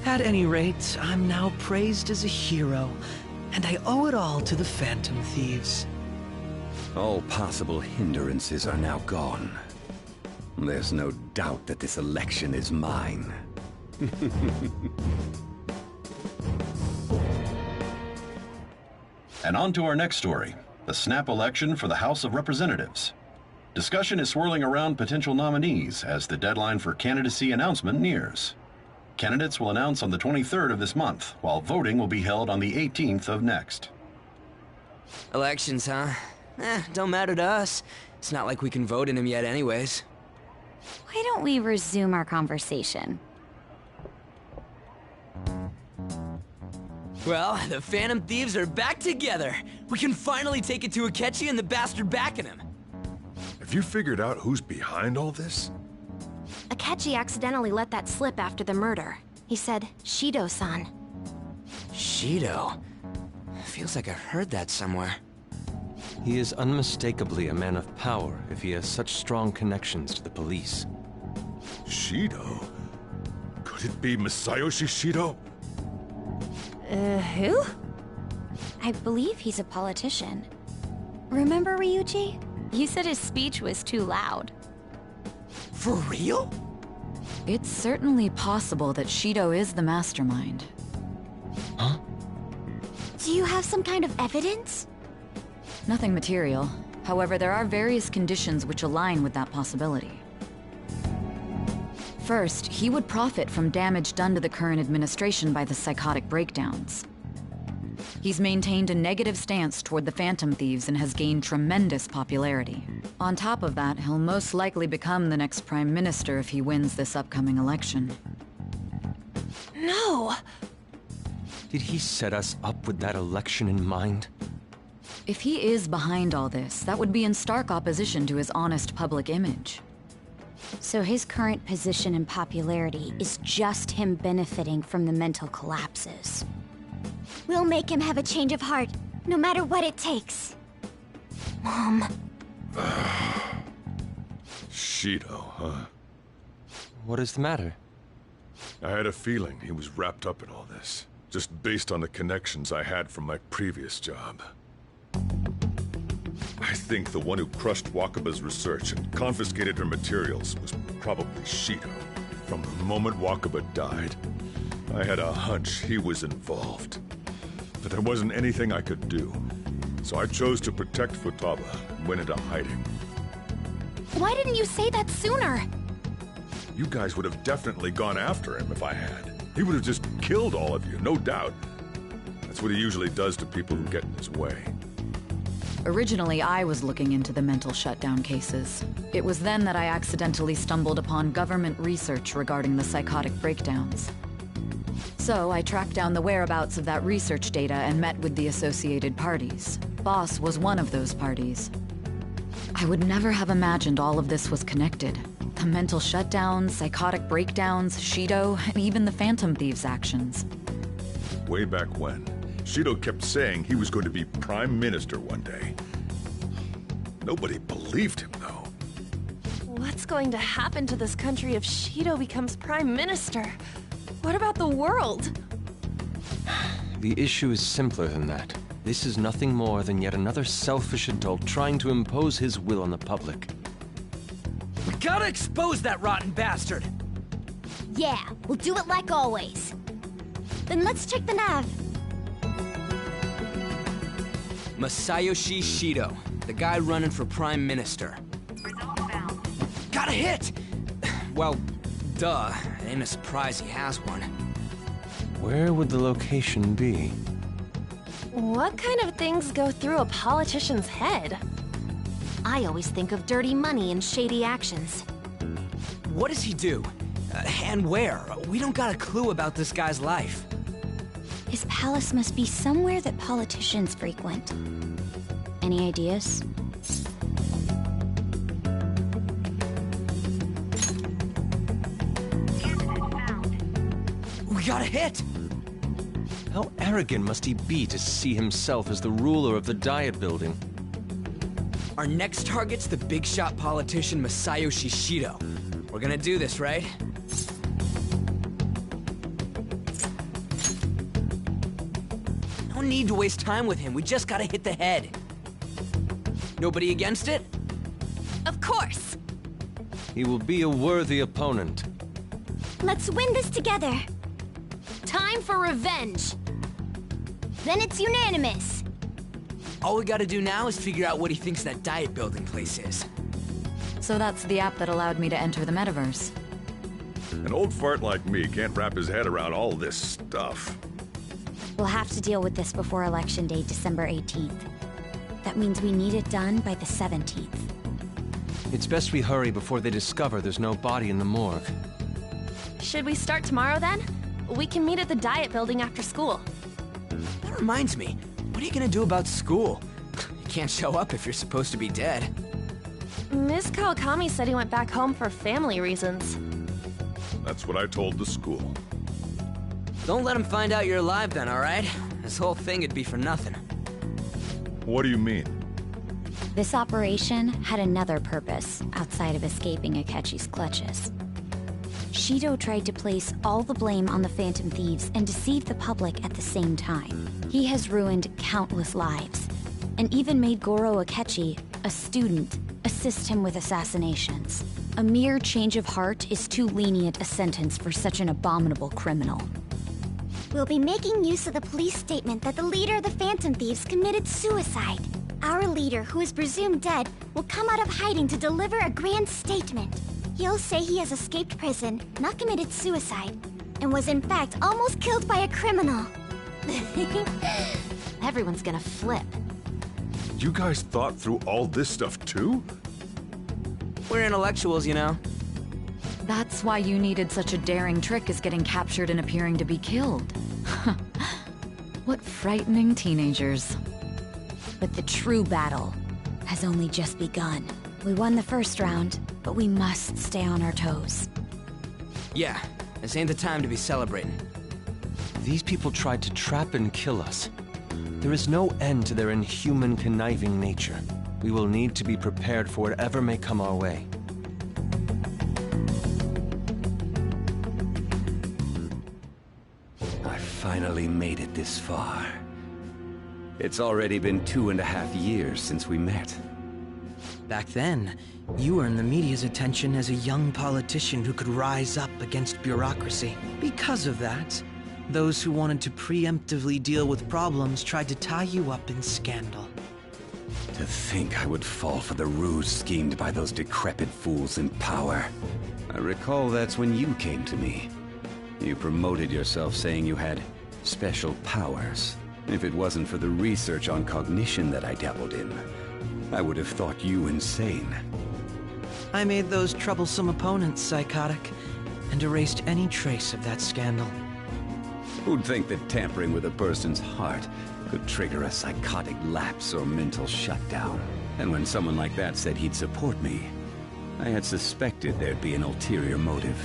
At any rate, I'm now praised as a hero, and I owe it all to the Phantom Thieves. All possible hindrances are now gone. There's no doubt that this election is mine. And on to our next story, the snap election for the House of Representatives. Discussion is swirling around potential nominees as the deadline for candidacy announcement nears. Candidates will announce on the 23rd of this month, while voting will be held on the 18th of next. Elections, huh? Don't matter to us. It's not like we can vote in them yet anyways. Why don't we resume our conversation? Well, the Phantom Thieves are back together. We can finally take it to Akechi and the bastard backing him. Have you figured out who's behind all this? Akechi accidentally let that slip after the murder. He said, Shido-san. Shido? Feels like I heard that somewhere. He is unmistakably a man of power if he has such strong connections to the police. Shido? Could it be Masayoshi Shido? Who? I believe he's a politician. Remember, Ryuji? You said his speech was too loud. For real? It's certainly possible that Shido is the mastermind. Huh? Do you have some kind of evidence? Nothing material. However, there are various conditions which align with that possibility. First, he would profit from damage done to the current administration by the psychotic breakdowns. He's maintained a negative stance toward the Phantom Thieves and has gained tremendous popularity. On top of that, he'll most likely become the next Prime Minister if he wins this upcoming election. No! Did he set us up with that election in mind? If he is behind all this, that would be in stark opposition to his honest public image. So his current position and popularity is just him benefiting from the mental collapses. We'll make him have a change of heart, no matter what it takes. Mom. Shido, huh? What is the matter? I had a feeling he was wrapped up in all this, just based on the connections I had from my previous job. I think the one who crushed Wakaba's research and confiscated her materials was probably Shido. From the moment Wakaba died, I had a hunch he was involved. But there wasn't anything I could do, so I chose to protect Futaba and went into hiding. Why didn't you say that sooner? You guys would have definitely gone after him if I had. He would have just killed all of you, no doubt. That's what he usually does to people who get in his way. Originally, I was looking into the mental shutdown cases. It was then that I accidentally stumbled upon government research regarding the psychotic breakdowns. So I tracked down the whereabouts of that research data and met with the associated parties. Boss was one of those parties. I would never have imagined all of this was connected. The mental shutdowns, psychotic breakdowns, Shido, and even the Phantom Thieves' actions. Way back when, Shido kept saying he was going to be Prime Minister one day. Nobody believed him, though. What's going to happen to this country if Shido becomes Prime Minister? What about the world? The issue is simpler than that. This is nothing more than yet another selfish adult trying to impose his will on the public. We gotta expose that rotten bastard! Yeah, we'll do it like always. Then let's check the nav. Masayoshi Shido, the guy running for Prime Minister. Got a hit! Well, duh. It ain't a surprise he has one. Where would the location be? What kind of things go through a politician's head? I always think of dirty money and shady actions. What does he do? And where? We don't got a clue about this guy's life. His palace must be somewhere that politicians frequent. Any ideas? We got a hit! How arrogant must he be to see himself as the ruler of the Diet Building? Our next target's the big shot politician Masayoshi Shido. We're gonna do this, right? No need to waste time with him. We just gotta hit the head. Nobody against it? Of course! He will be a worthy opponent. Let's win this together. Time for revenge. Then it's unanimous. All we gotta do now is figure out what he thinks that diet building place is. So that's the app that allowed me to enter the metaverse. An old fart like me can't wrap his head around all this stuff. We'll have to deal with this before Election Day, December 18th. That means we need it done by the 17th. It's best we hurry before they discover there's no body in the morgue. Should we start tomorrow then? We can meet at the Diet Building after school. That reminds me, what are you gonna do about school? You can't show up if you're supposed to be dead. Miss Kawakami said he went back home for family reasons. That's what I told the school. Don't let him find out you're alive then, alright? This whole thing would be for nothing. What do you mean? This operation had another purpose outside of escaping Akechi's clutches. Shido tried to place all the blame on the Phantom Thieves and deceive the public at the same time. He has ruined countless lives, and even made Goro Akechi, a student, assist him with assassinations. A mere change of heart is too lenient a sentence for such an abominable criminal. We'll be making use of the police statement that the leader of the Phantom Thieves committed suicide. Our leader, who is presumed dead, will come out of hiding to deliver a grand statement. He'll say he has escaped prison, not committed suicide, and was in fact almost killed by a criminal. Everyone's gonna flip. You guys thought through all this stuff too? We're intellectuals, you know. That's why you needed such a daring trick as getting captured and appearing to be killed. What frightening teenagers. But the true battle has only just begun. We won the first round, but we must stay on our toes. Yeah, this ain't the time to be celebrating. These people tried to trap and kill us. There is no end to their inhuman, conniving nature. We will need to be prepared for whatever may come our way. I finally made it this far. It's already been 2.5 years since we met. Back then, you earned the media's attention as a young politician who could rise up against bureaucracy. Because of that, those who wanted to preemptively deal with problems tried to tie you up in scandal. To think I would fall for the ruse schemed by those decrepit fools in power. I recall that's when you came to me. You promoted yourself saying you had special powers. If it wasn't for the research on cognition that I dabbled in, I would have thought you insane. I made those troublesome opponents psychotic, and erased any trace of that scandal. Who'd think that tampering with a person's heart could trigger a psychotic lapse or mental shutdown? And when someone like that said he'd support me, I had suspected there'd be an ulterior motive.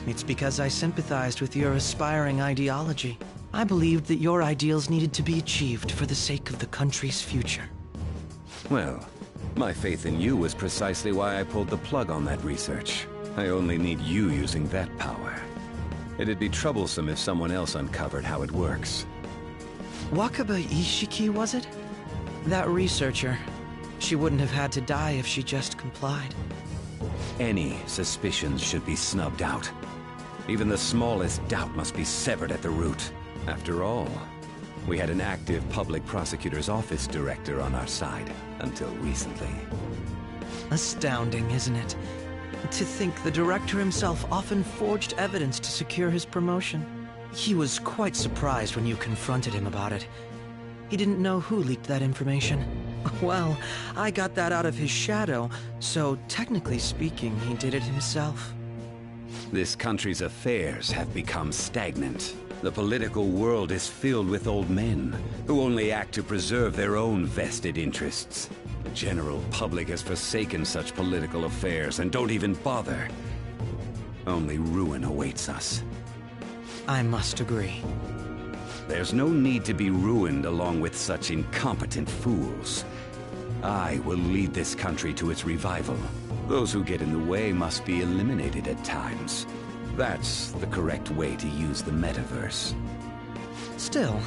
It's because I sympathized with your aspiring ideology. I believed that your ideals needed to be achieved for the sake of the country's future. Well, my faith in you was precisely why I pulled the plug on that research. I only need you using that power. It'd be troublesome if someone else uncovered how it works. Wakaba Ishiki, was it? That researcher. She wouldn't have had to die if she just complied. Any suspicions should be snubbed out. Even the smallest doubt must be severed at the root. After all, we had an active public prosecutor's office director on our side, until recently. Astounding, isn't it? To think the director himself often forged evidence to secure his promotion. He was quite surprised when you confronted him about it. He didn't know who leaked that information. Well, I got that out of his shadow, so technically speaking, he did it himself. This country's affairs have become stagnant. The political world is filled with old men who only act to preserve their own vested interests. The general public has forsaken such political affairs and don't even bother. Only ruin awaits us. I must agree. There's no need to be ruined along with such incompetent fools. I will lead this country to its revival. Those who get in the way must be eliminated at times. That's the correct way to use the metaverse. Still,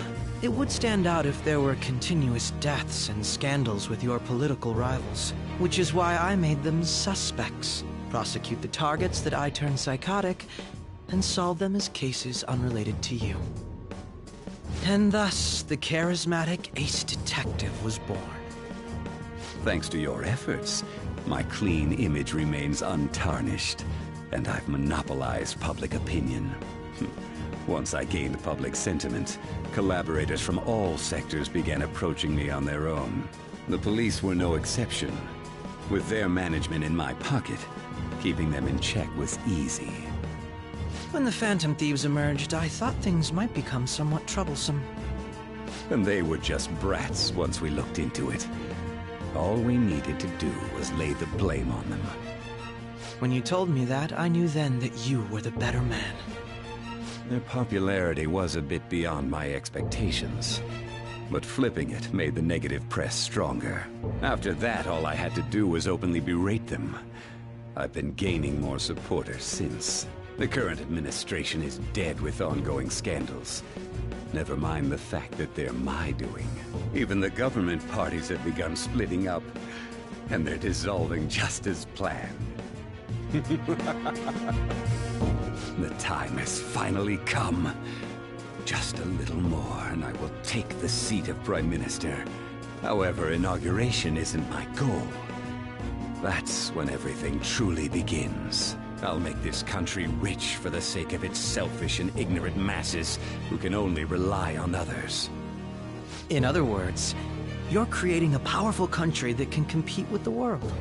it would stand out if there were continuous deaths and scandals with your political rivals, which is why I made them suspects. Prosecute the targets that I turn psychotic, and solve them as cases unrelated to you. And thus, the charismatic ace detective was born. Thanks to your efforts, my clean image remains untarnished, and I've monopolized public opinion. Once I gained public sentiment, collaborators from all sectors began approaching me on their own. The police were no exception. With their management in my pocket, keeping them in check was easy. When the Phantom Thieves emerged, I thought things might become somewhat troublesome. And they were just brats once we looked into it. All we needed to do was lay the blame on them. When you told me that, I knew then that you were the better man. Their popularity was a bit beyond my expectations. But flipping it made the negative press stronger. After that, all I had to do was openly berate them. I've been gaining more supporters since. The current administration is dead with ongoing scandals. Never mind the fact that they're my doing. Even the government parties have begun splitting up, and they're dissolving just as planned. The time has finally come. Just a little more, and I will take the seat of Prime Minister. However, inauguration isn't my goal. That's when everything truly begins. I'll make this country rich for the sake of its selfish and ignorant masses who can only rely on others. In other words, you're creating a powerful country that can compete with the world.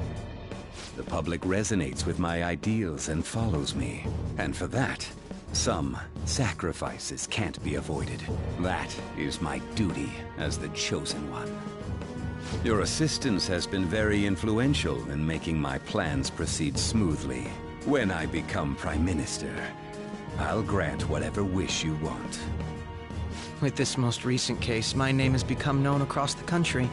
The public resonates with my ideals and follows me. And for that, some sacrifices can't be avoided. That is my duty as the chosen one. Your assistance has been very influential in making my plans proceed smoothly. When I become Prime Minister, I'll grant whatever wish you want. With this most recent case, my name has become known across the country,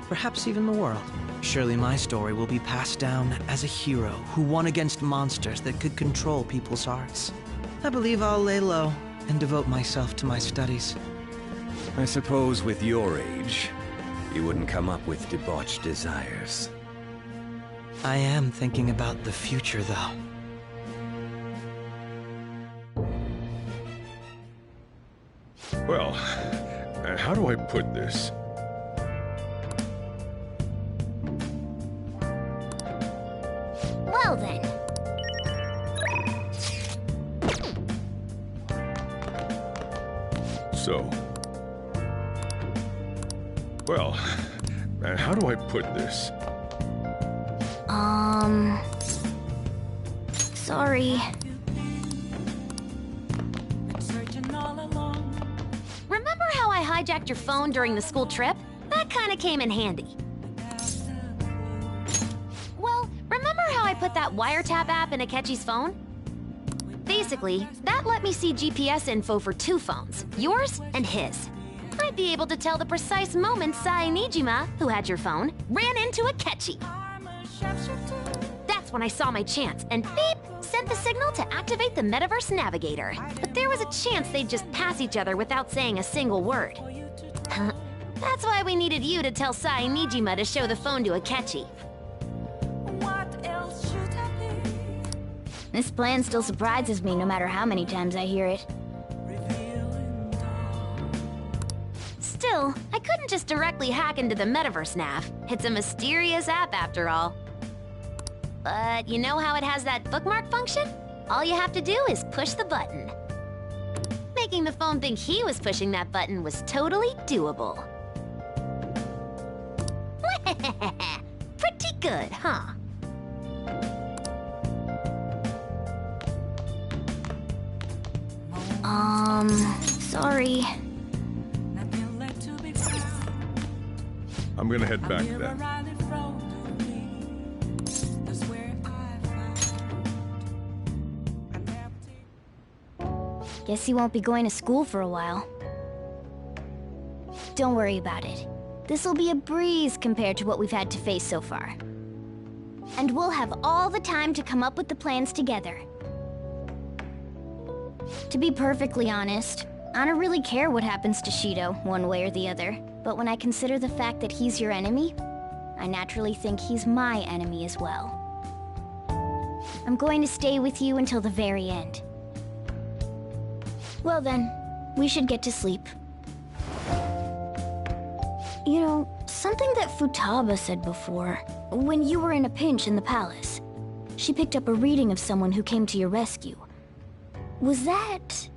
perhaps even the world. Surely my story will be passed down as a hero who won against monsters that could control people's hearts. I believe I'll lay low and devote myself to my studies. I suppose with your age, you wouldn't come up with debauched desires. I am thinking about the future, though. Well, how do I put this? Well then. So... Well, how do I put this? Sorry. Remember how I hijacked your phone during the school trip? That kinda came in handy. Well, remember how I put that wiretap app in Akechi's phone? Basically, that let me see GPS info for two phones, yours and his. I'd be able to tell the precise moment Sai Nijima, who had your phone, ran into Akechi. That's when I saw my chance, and beep, sent the signal to activate the Metaverse Navigator. But there was a chance they'd just pass each other without saying a single word. That's why we needed you to tell Sai Nijima to show the phone to Akechi. This plan still surprises me no matter how many times I hear it. Still, I couldn't just directly hack into the Metaverse Nav. It's a mysterious app after all. But you know how it has that bookmark function? All you have to do is push the button. Making the phone think he was pushing that button was totally doable. Pretty good, huh? Sorry. I'm gonna head back then. Guess you won't be going to school for a while. Don't worry about it. This'll be a breeze compared to what we've had to face so far. And we'll have all the time to come up with the plans together. To be perfectly honest, I don't really care what happens to Shido, one way or the other. But when I consider the fact that he's your enemy, I naturally think he's my enemy as well. I'm going to stay with you until the very end. Well then, we should get to sleep. You know, something that Futaba said before, when you were in a pinch in the palace, she picked up a reading of someone who came to your rescue. Was that...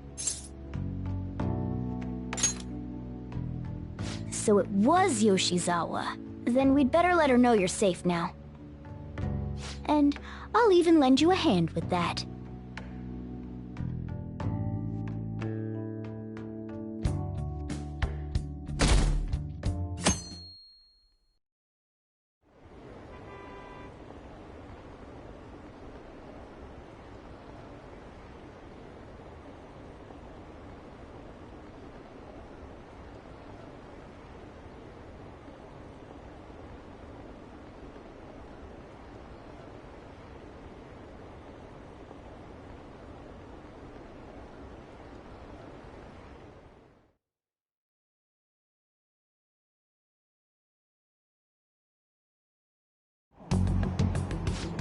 So it was Yoshizawa. Then we'd better let her know you're safe now. and I'll even lend you a hand with that.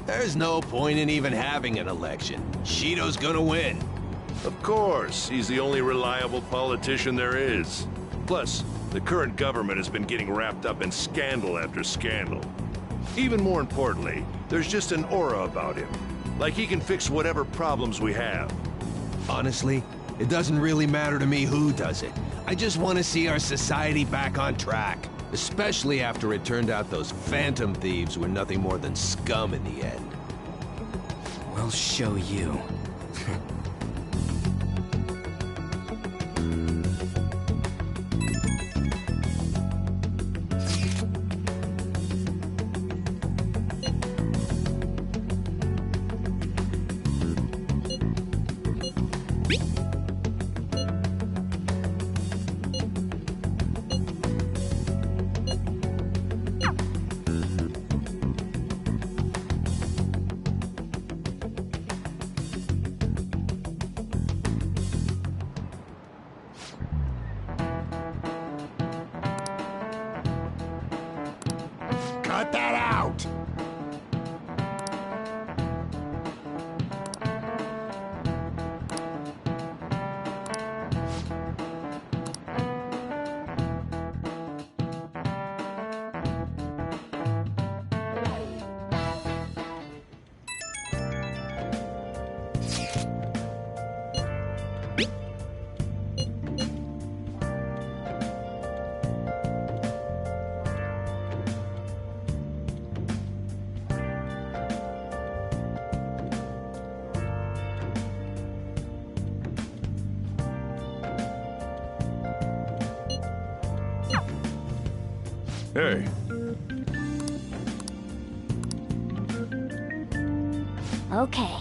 There's no point in even having an election. Shido's gonna win. Of course, he's the only reliable politician there is. Plus, the current government has been getting wrapped up in scandal after scandal. Even more importantly, there's just an aura about him. Like he can fix whatever problems we have. Honestly, it doesn't really matter to me who does it. I just want to see our society back on track. Especially after it turned out those phantom thieves were nothing more than scum in the end. We'll show you. Cut that out! Hey. Okay.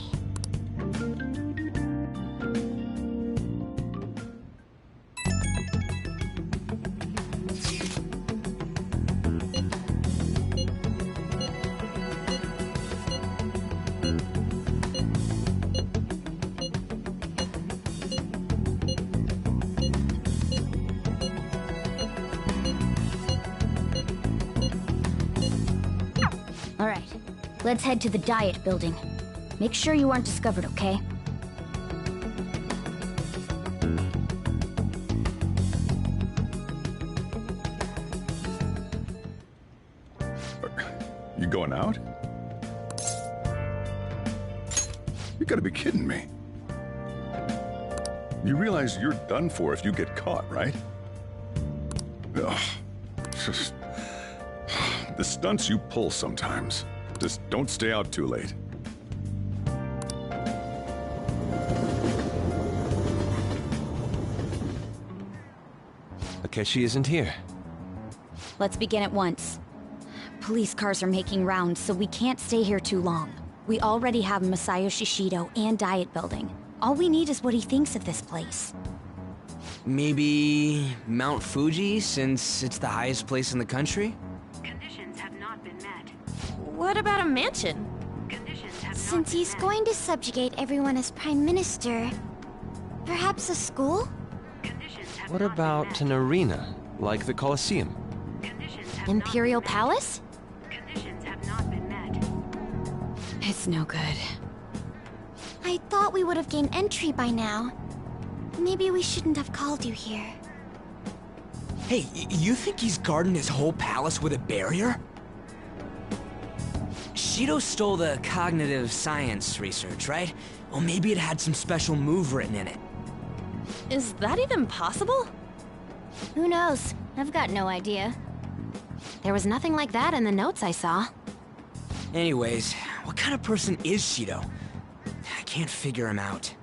All right, let's head to the diet building. Make sure you aren't discovered, okay? You going out? You gotta be kidding me. You realize you're done for if you get caught, right? Ugh. Just... The stunts you pull sometimes. Just don't stay out too late. Akechi isn't here. Let's begin at once. Police cars are making rounds, so we can't stay here too long. We already have Masayoshi Shido and Diet Building. All we need is what he thinks of this place. Maybe Mount Fuji, since it's the highest place in the country? What about a mansion? Since he's going to subjugate everyone as Prime Minister, perhaps a school? What about an arena, like the Colosseum? Imperial Palace? It's no good. I thought we would have gained entry by now. Maybe we shouldn't have called you here. Hey, you think he's guarding his whole palace with a barrier? Shido stole the cognitive science research, right? Well, maybe it had some special move written in it. Is that even possible? Who knows? I've got no idea. There was nothing like that in the notes I saw. Anyways, what kind of person is Shido? I can't figure him out.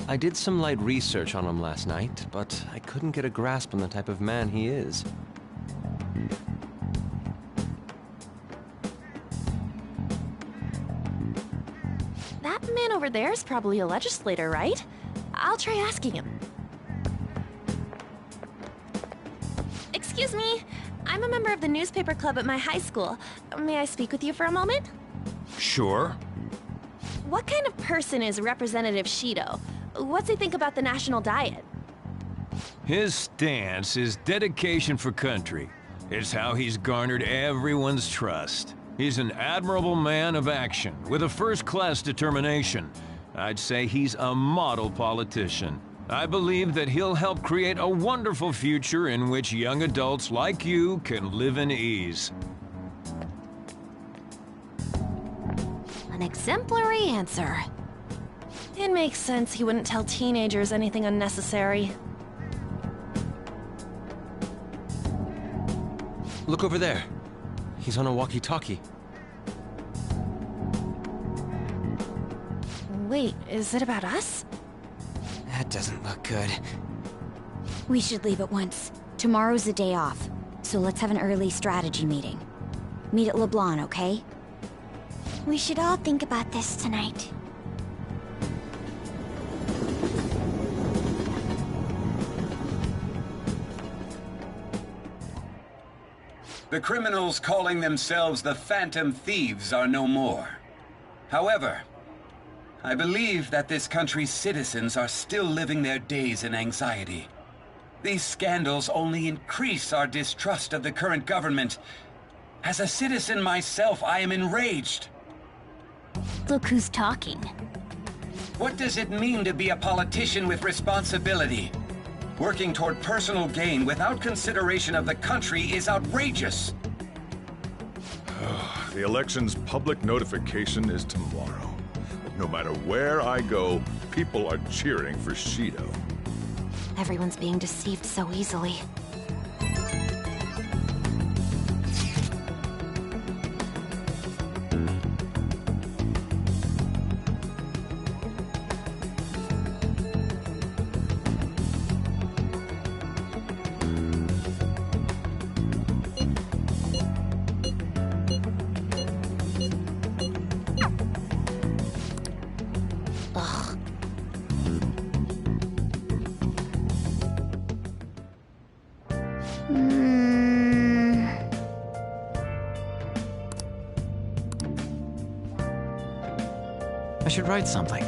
I did some light research on him last night, but I couldn't get a grasp on the type of man he is. That man over there is probably a legislator, right? I'll try asking him. Excuse me, I'm a member of the newspaper club at my high school. May I speak with you for a moment? Sure. What kind of person is Representative Shido? What's he think about the national diet? His stance is dedication for country. It's how he's garnered everyone's trust. He's an admirable man of action, with a first-class determination. I'd say he's a model politician. I believe that he'll help create a wonderful future in which young adults like you can live in ease. An exemplary answer. It makes sense he wouldn't tell teenagers anything unnecessary. Look over there. He's on a walkie-talkie. Wait, is it about us? That doesn't look good. We should leave at once. Tomorrow's the day off, so let's have an early strategy meeting. Meet at LeBlanc, okay? We should all think about this tonight. The criminals calling themselves the Phantom Thieves are no more. However, I believe that this country's citizens are still living their days in anxiety. These scandals only increase our distrust of the current government. As a citizen myself, I am enraged. Look who's talking. What does it mean to be a politician with responsibility? Working toward personal gain without consideration of the country is outrageous. The election's public notification is tomorrow. No matter where I go, people are cheering for Shido. Everyone's being deceived so easily. I should write something.